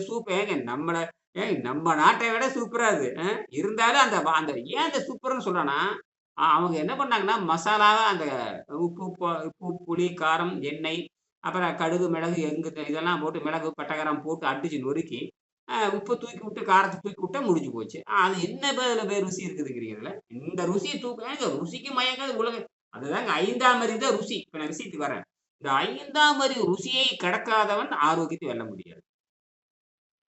ஏங்க நம்ம நாட்ட விட சூப்பரா இது. இருந்தாலும் அந்த ஏன் அந்த சூப்பர்ன்னு சொல்றான்னா, அவங்க என்ன பண்ணாங்கன்னா, மசாலாவ அந்த உப்பு, புளி, காரம், எண்ணெய், அப்புறம் கடுகு, மிளகு, இதெல்லாம் போட்டு மிளகு, பட்டை, போட்டு அடிச்சு நொறுக்கி, உப்ப தூக்கி விட்டு, காரத்த தூக்கி விட்டா முடிஞ்சு போச்சு. அது என்ன அதுல ருசி இருக்குதுங்கிறீங்கல்ல? இந்த ருசிய ஏங்க ருசிக்கு மயங்காத அதுதாங்க 5ஆம் அறிவு தான் ருசி. இப்ப நான் விஷயத்துக்கு வரேன். இந்த 5ஆம் அறிவு ருசியை கடக்காதவன் ஆரோக்கியத்தை வெல்ல முடியாது.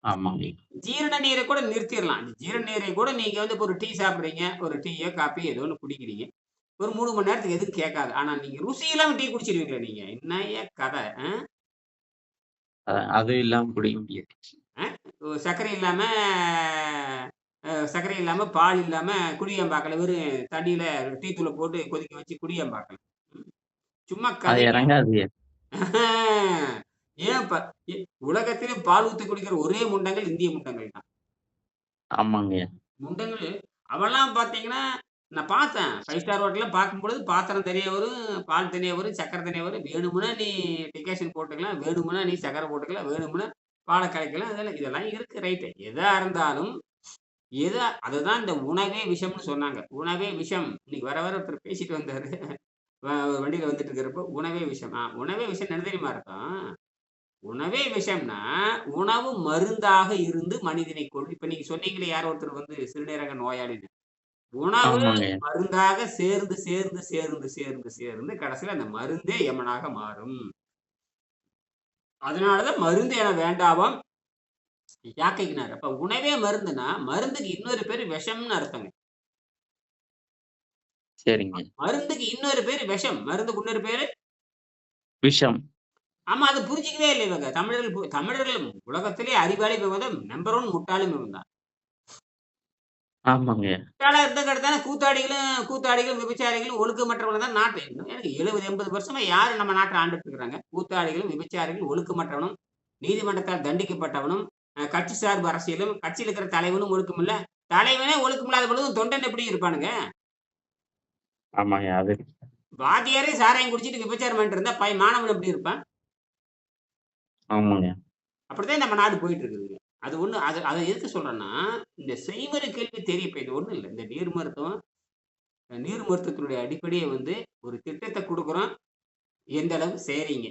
ஆமாங்க. ஜீரண நீரை கூட நிறுத்திறலாம். அந்த ஜீரண நீரை கூட நீங்க வந்து இப்ப ஒரு டீ சாப்பிடுறீங்க. ஒரு டீயோ, காப்பியோ ஏதோ ஒண்ணு குடிக்கிறீங்க. ஒரு 3 மணி நேரத்துக்கு எதுவும் கேட்காது. ஆனா நீங்க ருசி இல்லாம டீ குடிச்சிருவீங்களா நீங்க? என்னய்யா கதை? அது இல்லாம குடிக்க முடியாது. அ சர்க்கரை இல்லாம, பால் இல்லாம குடியேன் பார்க்கல. வெறும் தண்ணீல டீ தூள போட்டு கொதிக்க வச்சு குடியேன் பார்க்கல. ம். சும்மா அது கதைங்க. இறங்காதுய்யா. ஏன் ப எ உலகத்திலே பால் ஊத்தி குடிக்கிற ஒரே முண்டங்கள் இந்திய முண்டங்கள் தான். ஆமாங்கய்யா. முண்டங்கள் அவன்லாம் பார்த்தீங்கன்னா, நான் பார்த்தேன். 5 ஸ்டார் ஹோட்டல்ல பார்க்கும்பொழுது பாத்திரம் தனியா வரும், பால் தனியா வரும், சர்க்கரை தனியா வரும். வேணுமுன்னா நீ டிகாஷன் போட்டுக்கலாம். வேணுமுன்னா நீ சர்க்கரை போட்டுக்கலாம். வேணுமுன்னா பால கலக்கலாம். இதெல்லாம் இருக்கு ரைட்டு. எதா இருந்தாலும் அதுதான் இந்த உணவே விஷம்னு சொன்னாங்க. உணவே விஷம். இன்னைக்கு வர வர ஒருத்தர் பேசிட்டு வந்தாரு. ஒரு வண்டியில வந்துட்டு இருக்கிறப்போ, உணவே விஷம். உணவே விஷம் என்ன தெரியுமா அர்த்தம்? உணவே விஷம்னா, உணவு மருந்தாக இருந்து மனிதனை இப்ப நீங்க சொன்னீங்களே யாரோ ஒருத்தர் வந்து சிறுநீரக நோயாளின்னு. உணவு ஆமாங்கய்யா. மருந்தாக சேர்ந்து, சேர்ந்து, சேர்ந்து, சேர்ந்து, சேர்ந்து கடைசியில அந்த மருந்தே யமனாக மாறும். அதனால தான் மருந்து என வேண்டாவாம் யாக்கைக்குனாரு. அப்ப உணவே மருந்துன்னா, மருந்துக்கு இன்னொரு பேரு விஷம்னு அர்த்தங்க. சரிங்க. மருந்துக்கு இன்னொரு பேரு விஷம். மருந்துக்கு இன்னொரு பேரு விஷம். ஆமா. அத புரிஞ்சுக்கவே இல்ல இவங்க. தமிழர்கள் உலகத்திலே அறிவாளி இவங்க தான் நம்பர் 1 முட்டாளும் இவங்க தான். ஆமாங்கய்யா. முட்டாளா இருந்தங்காட்டி கூத்தாடிகளும், விபச்சாரிகளும் ஒழுக்கமற்றவங்க தான் நாட்டு எனக்கு 70, 80 வருஷமா யாரு நம்ம நாட்ட ஆண்டுட்டு இருக்கிறாங்க? கூத்தாடிகளும், விபச்சாரிகளும், ஒழுக்கமற்றவனும், நீதிமன்றத்தால் தண்டிக்கப்பட்டவனும், கட்சி சார்பு அரசியலும், கட்சியில இருக்கிற தலைவனும் ஒழுக்கமில்ல. தலைவனே ஒழுக்கமில்லாத பொழுது தொண்டன் எப்படி இருப்பானுங்க? ஆமாங்கய்யா. அது வாத்தியாரே சாராயம் குடிச்சிட்டு விபச்சாரம் பண்ணிட்டு இருந்தா மாணவன் எப்படி இருப்பான்? ஆமாங்கய்யா. அப்படித்தான் நம்ம நாடு போயிட்டு இருக்குதுங்க. அது ஒண்ணு அத எதுக்கு சொல்றேன்னா, இந்த செய்முறை கேள்வி தெரியும். இப்ப இது ஒண்ணும் இல்ல. இந்த நீர் மருத்துவத்தினுடைய அடிப்படையே வந்து ஒரு திட்டத்த குடுக்குறோம். எந்த அளவுக்கு செய்றீங்க?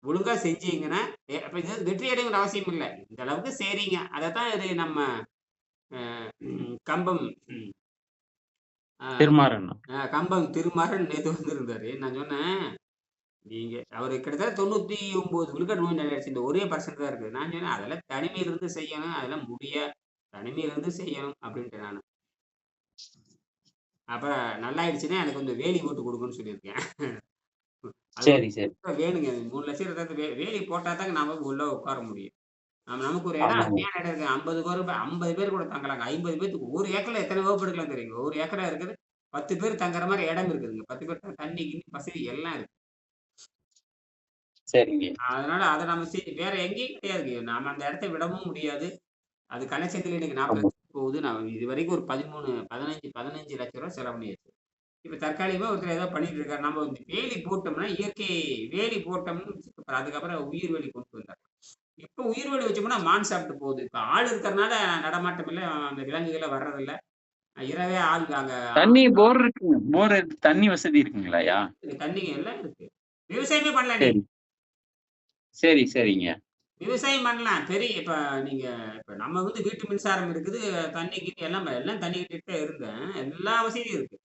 ஒழுங்கா செஞ்சீங்கன்னா, அப்ப இது வெற்றி அடையணும்னு அவசியம் இல்ல. இந்த அளவுக்கு செய்றீங்க. அதத்தான் இது நம்ம அ கம்பம் அ திருமாறன். கம்பம் திருமாறன் நேத்து வந்திருந்தாரு. நான் சொன்னேன், அவரு கிட்டத்தட்ட 99 விழுக்காடு நோய் நல்லாயிடுச்சு. இந்த ஒரே பெர்சன்ட் தான் இருக்கு. நான் சொன்னேன், "அதெல்லாம் தனிமையில இருந்து செய்யணும். அதெல்லாம் தனிமையில இருந்து செய்யணும்" அப்படின்ட்டேன் நானு. அப்புறம் நல்லாயிடுச்சுன்னா, எனக்கு கொஞ்சம் வேலி போட்டு குடுங்கன்னு சொல்லியிருக்கேன். அது சரி, சரி. வேணுங்க. 3,00,000 ரூபாய்க்கு வேலி போட்டா தாங்க நாம உள்ள உட்கார முடியும். நமக்கு ஒரு இடம் ஆமாங்க. அருமையான இடம் இருக்கு. 50 பேர் கூட தங்கலாங்க. 50 பேத்துக்கு 1 ஏக்கர்ல எத்தன வகுப்பு எடுக்கலாம் தெரியுங்க? 1 ஏக்கரா இருக்குது. 10 பேர் தங்குற மாரி இடம் இருக்குதுங்க. 10 பேர் தண்ணி, கிண்ணி வசதி எல்லாம் இருக்கு. சரிங்க. அதனால அத நம்ம வேற எங்கேயும் கிடையாதுங்க. நாம அந்த இடத்த விடவும் முடியாது. அது கனெக்ஷன்ல இன்னைக்கு 40 ஆமா. லட்சம் போகுது. நான் இதுவரைக்கும் ஒரு 15 லட்சம் ரூபாய் செலவு பண்ணியாச்சு. இப்ப தற்காலிகமா ஒருத்தர் ஏதோ பண்ணிட்டு இருக்காரு. நம்ம வந்து வேலி போட்டோம்னா, இயற்கை வேலி போட்டோம்னு அதுக்கப்புறம் உயிர் வேலி கொண்டு வந்தார். இப்ப உயிர் வேலி வச்சோம்னா மான் சாப்பிட்டு போகுது. இப்ப ஆள் இருக்கிறனால நடமாட்டம் இல்ல. அந்த விலங்குகள வர்றதில்ல. இரவே ஆள் அங்க போர் இருக்குங்க. தண்ணி வசதி இருக்குங்களாய்யா? தண்ணிங்க எல்லாம் இருக்கு. விவசாயமே பண்ணலாம் நீ. சரி. சரி, சரிங்க. விவசாயம் பண்ணலாம். இப்ப நீங்க இப்ப நம்ம வந்து வீட்டு மின்சாரம் இருக்குது. தண்ணி கிண்ணி எல்லாம் தண்ணி கிட்ட இருந்தேன். எல்லா வசதியும் இருக்கு.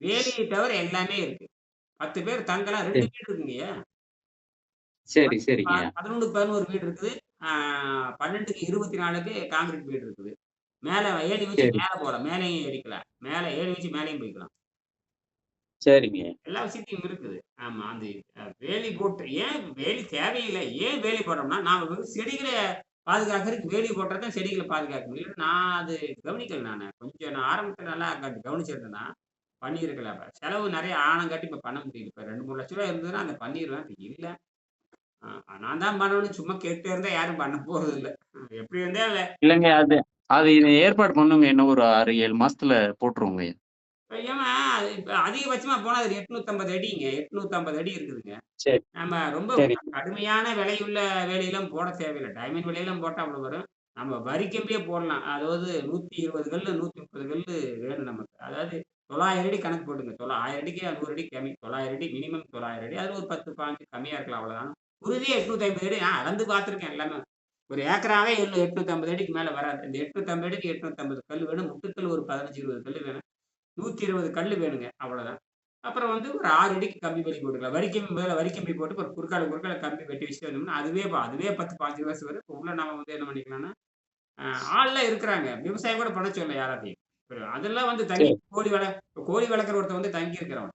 வேலிய தவிர எல்லாமே இருக்கு. 10 பேர் தங்கலாம். சரி. 2 வீடு இருக்குங்கய்யா. சரி, சரிங்கய்யா. 11க்கு 11 வீடு இருக்குது. 12க்கு 24க்கு கான்கிரீட் வீடு இருக்குது. மேல ஏணி வச்சு சரி, மேல போலாம். மேலேயும் ஏறிக்கலாம். மேல ஏணி வச்சு மேலேயும் போய்க்கலாம். சரிங்க. எல்லா வசதியும் இருக்குது. ஆமா. அந்த வேலி போட்டு ஏன் வேலி தேவையில்ல. ஏன் வேலி போடுறோம்னா, நாம வந்து செடிகள பாதுகாக்கிறதுக்கு வேலி போட்டா தான் செடிகள பாதுகாக்க முடியும். நான் அது கவனிக்கல நானு. கொஞ்சம் நான் ஆரம்பத்துல நல்லா கவனிச்சிருந்தேன்னா, பண்ணியிருக்கலாம். செலவு நெறைய ஆனங்காட்டி இப்ப பண்ண முடியல. இப்ப 2, 3 லட்சம் ரூபாய் இருந்ததுன்னா அத பண்ணிருவேன். இப்ப இல்ல. நான் தான் பண்ணணும்னு சும்மா கேட்டுட்டே இருந்தா யாரும் பண்ண போறதில்ல. எப்படி இருந்தே இல்லங்க அது அது இது ஏற்பாடு பண்ணுங்க. இன்னும் ஒரு 6, 7 மாசத்துல போட்டுருவோங்கய்யா. ஏன்னா, இப்ப அதிகபட்சமா போனா அது 850 அடிங்க. 850 அடி இருக்குதுங்க. சரி, நம்ம ரொம்ப சரி, கடுமையான விலையுள்ள வேலிலாம் போட தேவையில்ல. டைமண்ட் வேலியெல்லாம் போட்டா அவ்வளோ வரும். நம்ம வரி கம்பியே போடலாம். அதாவது 120 கல்லு, 130 கல்லு வேணும் நமக்கு. அதாவது 900 அடி கணக்கு போட்டுங்க. 1000 அடிக்கு 100 அடி கம்மி. 900 அடி மினிமம் 900 அடி. அதுல ஒரு 10, 15 கம்மியா இருக்கலாம் அவ்வளோதான். உறுதியா 850 அடி நான் அளந்து பார்த்துருக்கேன் எல்லாமே. ஒரு ஏக்கராவே 850 அடிக்கு மேல வராது. இந்த 850 அடிக்கு 850 கல்லு வேணும். முட்டுக்கல் ஒரு 15, 20 கல்லு வேணும். 120 கல்லு வேணுங்க. அவ்வளோதான். அப்புறம் வந்து ஒரு 6 அடிக்கு கம்பி வேலி போட்டுக்கலாம். வரிக்கம்பி மேல வரிக்கம்பி போட்டு ஒரு குறுக்கால குறுக்கால கம்பி வெட்டி வச்சுட்டு வந்தோம்னா, அதுவே 10, 15 வருஷம் வரும். இப்ப உள்ள நாம வந்து என்ன பண்ணிக்கலாம்னா, அ ஆள்லாம் இருக்கிறாங்க. விவசாயம் கூட பண்ண சொல்லல யாராத்தையும். அதெல்லாம் வந்து தங்கி சரி. கோழி வளர்க்குற ஒருத்தன் வந்து தங்கி இருக்கிறவன்.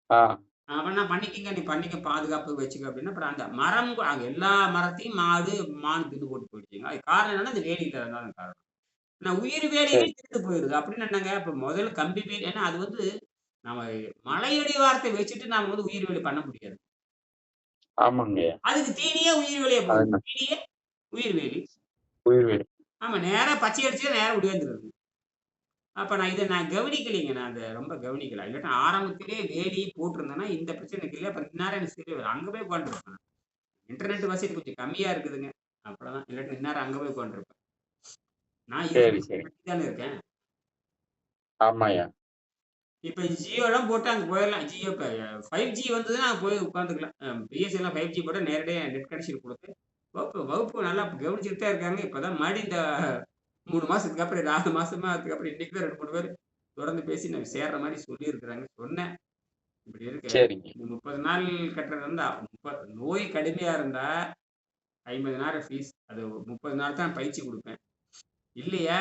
ஆ, அவன்னா பண்ணிக்கங்க, நீ பண்ணிக்க பாதுகாப்பு வச்சுக்க அப்படின்னு. அப்புறம் அந்த மரம் அங்க எல்லா மரத்தையும் மான் தின்னு போட்டு போயிடுச்சுங்க. அதுக்கு காரணம் என்னன்னா, அந்த வேலி இல்லாதது தான் காரணம். நான் உயிர் வேலியே சரி. திருடு போயிருது. அப்படின்னு என்னங்க, அப்ப முதல்ல கம்பி வேலி ஏன்னா அது வந்து நம்ம மலையடிவாரத்தை வச்சுட்டு நாம வந்து உயிர் வேலி பண்ண முடியாது. ஆமாங்கய்யா. அதுக்கு தீனியே உயிர் வேலியா போகுது. அதுதான் தீனியே உயிர் வேலி. உயிர்வேலி. ஆமா நேரா பச்சை அடிச்சா நேரா ஒடியாந்துருது. அப்ப நான் கவனிக்கலைங்க. நான் அத ரொம்ப கவனிக்கல. இல்லாட்டா ஆரம்பத்திலேயே வேலி போட்டிருந்தேன்னா, இந்த பிரச்சனை எனக்கு இல்ல. அப்புறம் இந்நேரம் எனக்கு சரியா வரும். அங்க போய் உட்காந்துருப்பேன். இன்டர்நெட் வசதி கொஞ்சம் கம்மியா இருக்குதுங்க. அவ்வளவுதான். இல்லாட்டி இந்நேரம் அங்க போய் உட்காந்துருப்பேன். நான் சரி, இருக்கிறது சரி. தானே இருக்கேன். ஆமாய்யா. இப்ப ஜியோலாம் போட்டு அங்க போயிரலாம். ஜியோ இப்ப 5G வந்ததுன்னா அங்க போய் உட்காந்துக்கலாம். பிஎஸ்என்எல் 5G போட்டா நேரடியா நெட் கனெக்ஷன் குடுத்து, வகுப்பு நல்லா கவனிச்சுட்டு தான் இருக்காங்க. இப்பதான் மறுபடியும் இந்த 3 மாசத்துக்கு அப்புறம் 4 மாசமா அதுக்கப்புறம் இன்னைக்கு தான் 2, 3 பேர் தொடர்ந்து பேசி நான் சேர்ற மாரி சொல்லியிருக்கிறாங்க. சொன்னேன். இப்படி இருக்கு. சரிங்க. இந்த 30 நாள் கட்டுறது வந்து நோய் கடுமையா இருந்தா 50,000 ஃபீஸ். அது 30 நாள் தான் பயிற்சி குடுப்பேன். இல்லையா,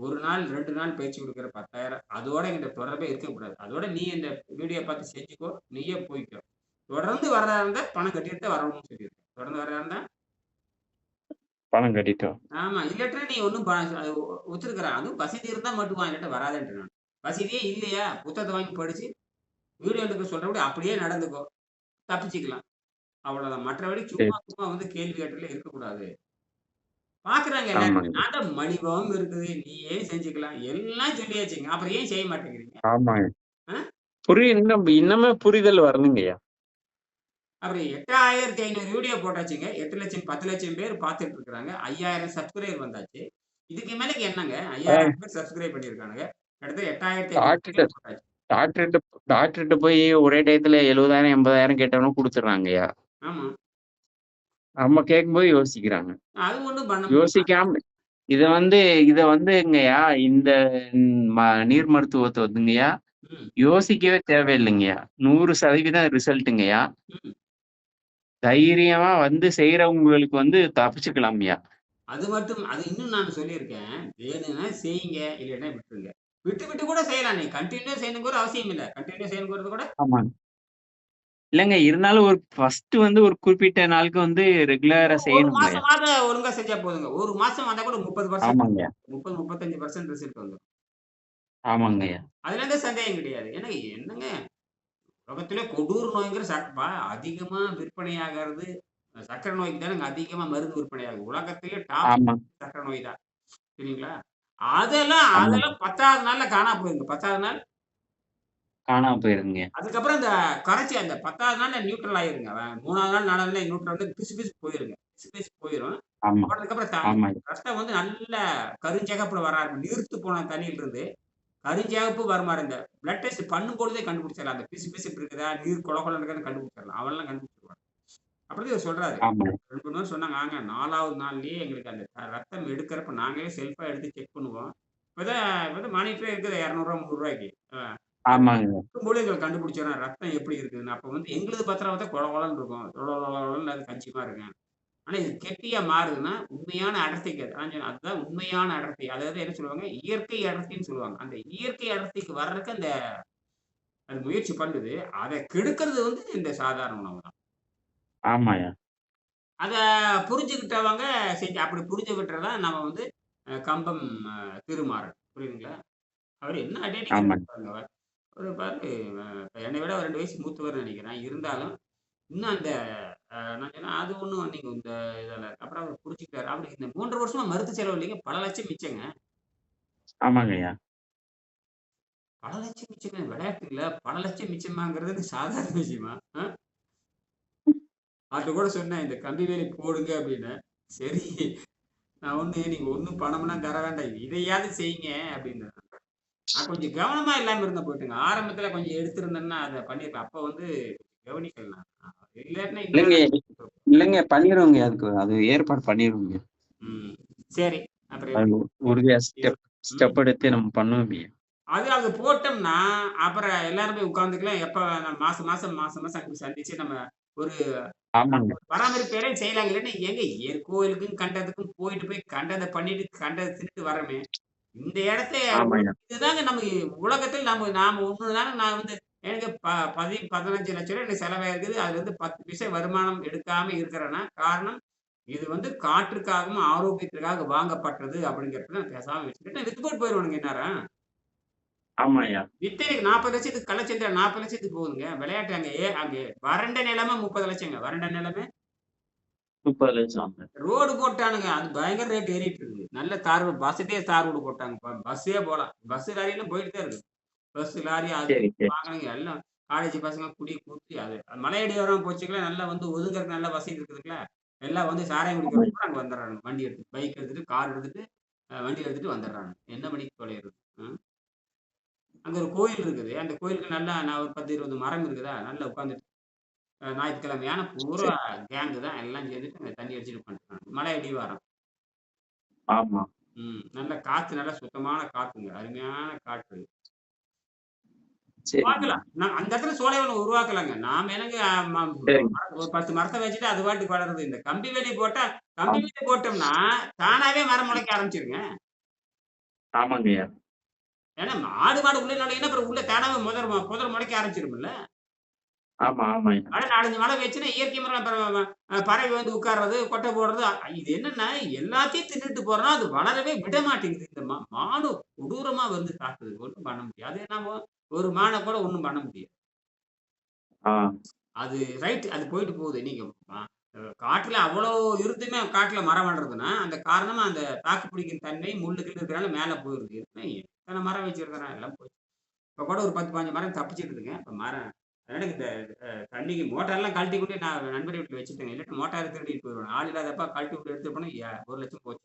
1 நாள், 2 நாள் பயிற்சி குடுக்குற 10,000 அதோட என்கிட்ட தொடர்பே இருக்கக்கூடாது. அதோட நீ இந்த வீடியோ பார்த்து செஞ்சுக்கோ. நீயே போய்க்கோ. தொடர்ந்து வர்றதா இருந்தா பணம் கட்டிட்டு தான் வரணும்னு சொல்லியிருக்கேன். தொடர்ந்து வர்றதா இருந்தா பணம் கட்டிட்டோம். ஆமா. இல்லாட்டா நீ ஒண்ணும் அது ஒத்துருக்குறேன். அதுவும் வசதி இருந்தா மட்டும் வா. இல்லாட்டா வராதேன்ட்டேன் நானு. வசதியே இல்லையா, புத்தகத்த வாங்கி படிச்சு, வீடியோல இருக்க சொல்றபடி அப்படியே நடந்துக்கோ. தப்பிச்சுக்கலாம். அவ்வளோதான். மற்றபடி சரி. சும்மா சும்மா வந்து கேள்வி கேட்டுல இருக்கக்கூடாது. பார்க்குறாங்க எல்லாருமே. ஆமாங்க. நான் தான் மணிபம் இருக்குது. நீயே செஞ்சுக்கலாம். எல்லாம் சொல்லியாச்சுங்க. அப்புறம் ஏன் செய்ய மாட்டேங்கிறீங்க? ஆமாங்க. ஆ? இன்னுமே புரிதல் வரணுங்கய்யா. அப்புறம் 8500 வீடியோ போட்டாச்சுங்க. 8,00,000 10,00,000 பேர் பார்த்துட்டு இருக்கிறாங்க. 5000 சப்ஸ்கிரைபர் வந்தாச்சு. இதுக்கு மேலக்கு என்னங்க? ஆ 5000 பேர் சப்ஸ்கிரைப் பண்ணியிருக்கானுங்க. கிட்டத்தட்ட 8500 டாக்டர்ட்ட வீடியோ போட்டாச்சு. டாக்டர்ட்ட டாக்டர்ட்ட போய் ஒரே டயத்துல 70,000, 80,000 கேட்டவனும் குடுத்துடுறாங்கய்யா. ஆமா. நம்ம கேட்கும்போது யோசிக்கிறாங்க. அது ஒண்ணும் பண்ண யோசிக்காம இத வந்து இத வந்துங்கய்யா, இந்த நீர் மருத்துவத்த வந்துங்கய்யா, ம், யோசிக்கவே தேவையில்லைங்கய்யா. 100% ரிசல்ட்டுங்கய்யா. ம். தைரியமா வந்து செய்றவங்களுக்கு வந்து தப்பிச்சுக்கலாம்யா. அது இன்னும் நான் சொல்லியிருக்கேன். வேணும்னா செய்யுங்க. இல்லன்னா விட்டுருங்க. விட்டு விட்டு கூட செய்யலாம். நீ கன்டினியூவா செய்யணும்னு கூட அவசியம் இல்ல. கன்டினியூவா செய்யணுங்கிறது கூட ஆமாங்க. இல்லங்க இருந்தாலும் ஃபர்ஸ்ட்டு வந்து ஒரு குறிப்பிட்ட நாளுக்கு வந்து ரெகுலரா ஒரு செய்யணுங்கய்யா. மாசமாவது ஒழுங்கா செஞ்சா போதுங்க. ஒரு மாசம் வந்தா கூட 30% ஆமாங்கய்யா. 30, 35% ரிசல்ட் வந்துரும். ஆமாங்கய்யா. அதுல எந்த சந்தேகம் கிடையாது. ஏன்னா என்னங்க உலகத்திலே கொடூர நோய்ங்கிற அதிகமா விற்பனையாகிறது சர்க்கரை நோய்க்கு தானங்க அதிகமா மருந்து விற்பனையாகும். உலகத்திலே டாப் ஆமா, சர்க்கரை நோய் தான். சரிங்களா? அதெல்லாம் ஆமாங்க. அதெல்லாம் 10வது நாள்ல காணாம போயிருங்க. 10வது நாள் காணாம போயிருதுங்க. அதுக்கப்புறம் அந்த கரைச்சி அந்த 10வது நாள்ல நியூட்ரல் ஆயிருங்க. 3வது நாள், 4வது நாள் நியூட்ரல் வந்து பிசு பிசு போயிருங்க. பிசு பிசு போயிரும். ஆமா, போனதுக்கப்புறம் ஆமாங்க. ரத்தம் வந்து நல்ல கருஞ்சிகப்புல வர ஆரம்பிக்கும். நீர்த்து போன தண்ணீயிலிருந்து கருஞ்சிவப்பு வருமாறு இந்த பிளட் டெஸ்ட் பண்ணும்பொழுதே கண்டுபிடிச்சிடலாம். அந்த பிசு பிசுப்பு இருக்குதா, நீர் கொல கொலன்னு இருக்கான்னு கண்டுபிடிச்சிடலாம். அவன்லாம் கண்டுபிடிச்சிருவான். அப்படிதான் இவர் சொல்றாரு. ஆமாங்க. 2 மணி நேரம் சொன்னாங்க. 4வது நாள்லயே எங்களுக்கு அந்த ரத்தம் எடுக்கிறப்ப நாங்களே செல்ஃபா எடுத்து செக் பண்ணுவோம். இப்பதான் மானிட்டரே இருக்குது ரூ. 200 ரூ. 300க்கு. ஆமாங்க. மூலிகைகளை கண்டுபிடிச்சிடறோம் ரத்தம் எப்படி இருக்குதுன்னு. அப்ப வந்து எங்களுது பத்திரம் கொல கொலன்னு இருக்கும். தொல தொல தொலன்னு அது கஞ்சிமா இருக்கும். ஆனா இது கெட்டியா மாறுதுன்னா, உண்மையான அடர்த்திக்கு அது. நான் சொன்னேன், அதுதான் உண்மையான அடர்த்தி. அதாவது என்ன சொல்லுவாங்க, இயற்கை அடர்த்தின்னு சொல்லுவாங்க. அந்த இயற்கை அடர்த்திக்கு வர்றதுக்கு அது முயற்சி பண்ணுது. அத கெடுக்கிறது வந்து இந்த சாதாரண உணவு தான். ஆமாய்யா. அத புரிஞ்சுகிட்டவங்க அப்படி புரிஞ்சுகிட்டது தான் நம்ம வந்து கம்பம் அ திருமாறன். புரியுதுங்களா? அவரு என்ன டேட்டிங் ஆமாங்க. பாருங்க. அவரு பாரு என்னை விட ஒரு 2 வயசு மூத்தவர்ன்னு நெனைக்கிறேன். இருந்தாலும், இன்னும் அந்த நான் சொன்னேன், அது ஒண்ணும் நீங்க இந்த இதில அப்புறம் அவரு புரிஞ்சுக்கிட்டாரு. அவருக்கு இந்த 3 வருஷமா மருத்து செலவு இல்லைங்க. பல லட்சம் மிச்சங்க. ஆமாங்கய்யா. பல லட்சம் மிச்சங்க. விளையாட்டு இல்ல. பல லட்சம் மிச்சமாங்கிறது சாதாரண விஷயமா? அவர்ட்ட கூட சொன்னேன், இந்த கம்பி வேலி போடுங்க அப்டின்னேன். சரி, நான் நீங்க ஒண்ணும் பணம்லாம் தர வேண்டாம். இதையாவது செய்யுங்க அப்டின்னாரு. நான் கொஞ்சம் கவனமா இல்லாம இருந்தேன் போயிட்டுங்க. ஆரம்பத்துல கொஞ்சம் எடுத்திருந்தேன்னா, அத பண்ணிருக்கலாம். அப்ப வந்து கவனிக்கல நான். இல்லாட்டினா இல்லைங்க இந்நேரம் இல்லைங்க பண்ணிருவோங்க. அதுக்கு அது ஏற்பாடு பண்ணிருவோங்க. ம். சரி. அப்புறம் அது எப்படி உறுதியா ம். ஸ்டெப் எடுத்து நம்ம பண்ணுவோம்யா. அது போட்டோம்னா, அப்புறம் எல்லாரும் போய் உட்கார்ந்துக்கலாம். எப்ப மாசம் அங்க சந்திச்சு நம்ம ஒரு ஆமாங்க. பராமரிப்பு வேலையும் செய்யலாங்க. இல்லாட்டி ஏங்க கோயிலுக்கும், கண்டதுக்கும் போய் கண்டத பண்ணிட்டு, கண்டத தின்னுட்டு வர்றோமே. இந்த இடத்த ஆமாய்யா. இதுதாங்க நமக்கு உலகத்தில் நாம ஒண்ணு தானே நான் வந்து எனக்கு 15,00,000 எனக்கு செலவாயிருக்குது. அதுலருந்து 10 பைசா வருமானம் எடுக்காம இருக்கிறேன்னா, காரணம் இது வந்து காற்றுக்காகவும், ஆரோக்கியத்திற்காக வாங்கப்பட்டது அப்படிங்கிறத நான் பேசாம வச்சுக்கிட்டு வித்து போட்டு போயிருவேனுங்க இந்நேரம். ஆமாய்யா. வித்து எனக்கு 40,00,000க்கு கள்ளச்சந்தையில 40,00,000க்கு போகுதுங்க. விளையாட்டு அங்க வறண்ட நிலமே 30,00,000ங்க. வறண்ட நிலமே 30,00,000. ரோடு போட்டானுங்க. அது பயங்கர ரேட் ஏறிட்டு இருக்குது. நல்ல தார் பஸ்ஸுக்கே தார் ரோடு போட்டாங்க. பஸ்ஸே போலாம். பஸ் லாரிலாம் போயிட்டு தான் இருக்குது. பஸ், லாரி அது சரி, சரி. வாங்குனவங்க எல்லாம் காலேஜ் பசங்க குத்தி அது மலையடிவாரம் போச்சுங்களா, நல்லா வந்து ஒதுங்கறதுக்கு நல்ல வசதி இருக்குதுங்களா, எல்லாம் வந்து சாராயம் ஆமாய்யா. குடிக்கிறதுக்கு அங்க வந்துடுறானுங்க. வண்டி எடுத்துட்டு, பைக் எடுத்துட்டு, கார் எடுத்துட்டு, வண்டி எடுத்துட்டு வந்துடுறானுங்க. என்ன மணிக்கு தொலையுறது? ம். அங்க ஒரு கோயில் இருக்குது. அந்த கோயிலுக்கு நல்லா நான் ஒரு 10, 20 மரம் இருக்குதா, நல்லா உட்காந்துட்டு ஞாயிற்றுக்கிழமையான பூரா சரி. கேங்கு தான் எல்லாம் சேர்ந்துட்டு அங்க தண்ணி அடிச்சுட்டு உட்காந்துருக்காங்க. மலை அடிவாரம். ஆமா. நல்ல காத்து, நல்ல சுத்தமான காத்துங்க. அருமையான காற்று. சரிங்க. பார்க்கலாம். அந்த இடத்துல சோலைவனம் உருவாக்கலாங்க. நாம என்னங்க சரிங்க. ஒரு 10 மரத்த வச்சுட்டு அது பாட்டுக்கு வளருது. இந்த கம்பி வேலி போட்டா கம்பி வேலி போட்டோம்னா, தானாவே மரம் முளைக்க ஆரம்பிச்சுருங்க. ஆமாங்கய்யா. ஏன்னா மாடு உள்ள நுழையுதுன்னா, அப்புறம் உள்ள தானாவே புதர் முளைக்க ஆரம்பிச்சுரும்ல. ஆமா, ஆமாய்யா. மழை 4, 5 மழை பெஞ்சுச்சுன்னா இயற்கை முறையில அப்புறம் பறவை வந்து உட்கார்றது, கொட்டை போடுறது. இது என்னன்னா எல்லாத்தையும் தின்னுட்டு போறோம். அது வளரவே விட மாட்டேங்குது. இந்த மாடு கொடூரமா வந்து தாக்குது. ஒண்ணும் பண்ண முடியாது. அது நம்ம ஒரு மான கூட ஒண்ணும் பண்ண முடியாது. ஆ. அது ரைட். அது போயிட்டு போகுது. நீங்க அ காட்டுல அவ்வளோ இருந்துமே காட்டுல மரம் வளருதுன்னா, அந்த காரணமா அந்த தாக்கு பிடிக்கும் தன்மை முள்ளு கிள்ளு இருக்கிறனால மேல போயிருது. எத்தன மரம் வச்சிருக்கிறேன் எல்லாம் போச்சு. இப்ப கூட ஒரு 10, 15 மரம் தப்பிச்சுக்குதுங்க. இப்ப மரம் அதனால இந்த தண்ணிக்கு மோட்டார்லாம் கழட்டி கொண்டு நான் நண்பர் வீட்ல வச்சுட்டேங்க. இல்லாட்டி மோட்டார் திருடிட்டு போயிருவானுங்க. ஆள் இல்லாதப்ப கழட்டி விட்டு எடுத்துட்டு போனா 1,00,000 போச்சு.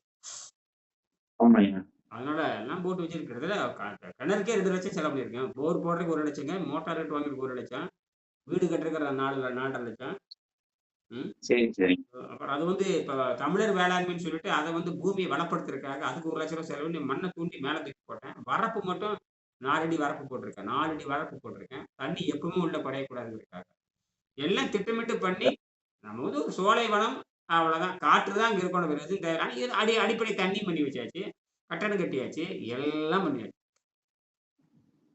ஆமாய்யா. அதனால எல்லாம் போட்டு வச்சிருக்கிறதுல கிணறுக்கே 2,00,000 செலவு பண்ணியிருக்கேன். போர் போடுறதுக்கு 1,00,000ங்க. மோட்டார் ரேட் வாங்குறதுக்கு 1,00,000. வீடு கட்டுறதுக்கு 4,50,000. ம். சரி, சரி. அப்புறம் அது வந்து இப்ப தமிழர் வேளாண்மைன்னு சொல்லிட்டு அத வந்து பூமிய வளப்படுத்துறதுக்காக அதுக்கு ரூ. 1,00,000 செலவு பண்ணி மண்ண தூண்டி மேல தூக்கி போட்டேன். வரப்பு மட்டும் 4 அடி வரப்பு போட்டிருக்கேன். 4 அடி வரப்பு போட்டிருக்கேன். தண்ணி எப்பவுமே உள்ள குறையக்கூடாதுங்கிறதுக்காக. எல்லாம் திட்டமிட்டு பண்ணி, நம்ம வந்து ஒரு சோலை வனம் அவ்வளோதான். காற்று தான் அங்க இருக்கணும். வேற எதுவும் தேவை இது அடிப்படை தண்ணி பண்ணி வச்சாச்சு. கட்டடம் கட்டியாச்சு. எல்லாம் பண்ணியாச்சு.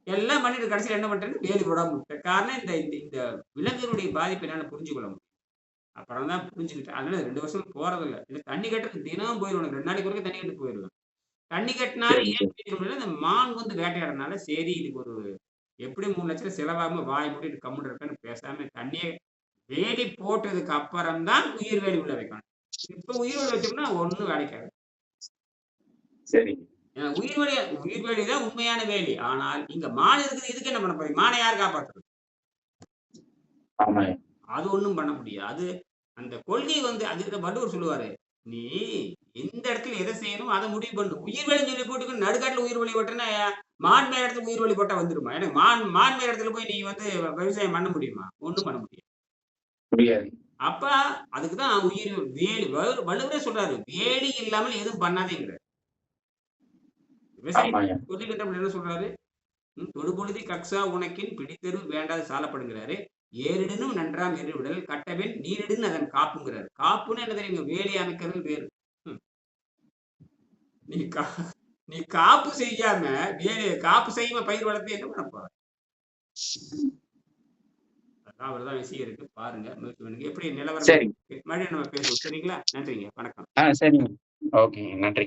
எல்லாம் பண்ணிட்டு கடைசியில என்ன பண்ணிட்டேன்னா, வேலி போடாம விட்டேன். காரணம் இந்த இந்த இந்த விலங்குகளுடைய பாதிப்பு என்னால புரிஞ்சுக்கொள்ள முடியும். அப்புறம் தான் புரிஞ்சுக்கிட்டேன். அதனால 2 வருஷம் போறதில்ல. இல்ல தண்ணி கட்டுறதுக்கு தினமும் போயிருவேன். 2 நாளைக்கு ஒருக்கா தண்ணி கட்ட போயிருவேன். தண்ணி கட்டினாலும் சரி, ஏன் சரி. குடிக்க முடியல, இந்த மான் வந்து வேட்டையாடுறனால, சரி இதுக்கு ஒரு எப்படி 3,00,000 செலவாகாம வாய மூடிட்டு கம்முனு இருக்கேன்னு பேசாம தண்ணியே வேலி போட்டதுக்கு அப்புறம் தான் உயிர் வேலி உள்ள வைக்கணும். இப்ப உயிர் வேலி வச்சோம்னா ஒண்ணும் வேலைக்கு ஆகாது. சரிங்க. ஏன்னா உயிர் வேலி தான் உண்மையான வேலி. ஆனால் இங்க மான் இருக்குது. இதுக்கு என்ன பண்ண போறீங்க? மான யார் காப்பாத்துறது? ஆமாய்யா. அது ஒண்ணும் பண்ண முடியாது. அந்த கொள்கை வந்து அதுக்கு வள்ளுவர் சொல்லுவாரு. நீ எந்த இடத்துல எத செய்யணும் அத முடிவு பண்ணு. உயிர் வேலின்னு சொல்லி போட்டுட்டு நடுக்காட்டுல உயிர் வேலி போட்டேன்னா, மான் மேய்ற இடத்துல உயிர் வேலி போட்டா வந்துருமா? ஏன்னா மான் மேய்ற இடத்துல போய் நீ வந்து விவசாயம் பண்ண முடியுமா? ஒண்ணும் பண்ண முடியாது. முடியாது. அப்ப அதுக்கு தான் உயிர் வேலி வள்ளுவரே சொல்றாரு. வேலி இல்லாமல் எதுவும் பண்ணாதேங்கிறாரு. விவசாயி ஆமாய்யா. சொல்லிக்கிட்ட என்ன சொல்றாரு? தொடுபொழுதி கக்ஸா உனக்கின் பிடித்தெரு வேண்டாது சாலப்படுங்கிறாரு. ஏறிடனும் நன்றாம் எருவிடல் கட்டவென் நீரிடுன்னு அதன் காப்புங்கிறாரு. காப்புன்னு என்ன தெரியுங்க? வேலி அமைக்கிறது வேறு. நீ நீ காப்பு செய்யாம காப்பு செய்யாம பயிர் வளர்த்து என்ன பண்ண போற? அதான் அவர்தான் விஷயம் இருக்கு. பாருங்க, முயற்சி பண்ணுங்க. எப்படி நிலவரம் சரி. மறுபடியும் நம்ம பேசுவோம். சரிங்களா? நன்றிங்க. வணக்கம். சரிங்க. ஓகே, நன்றி.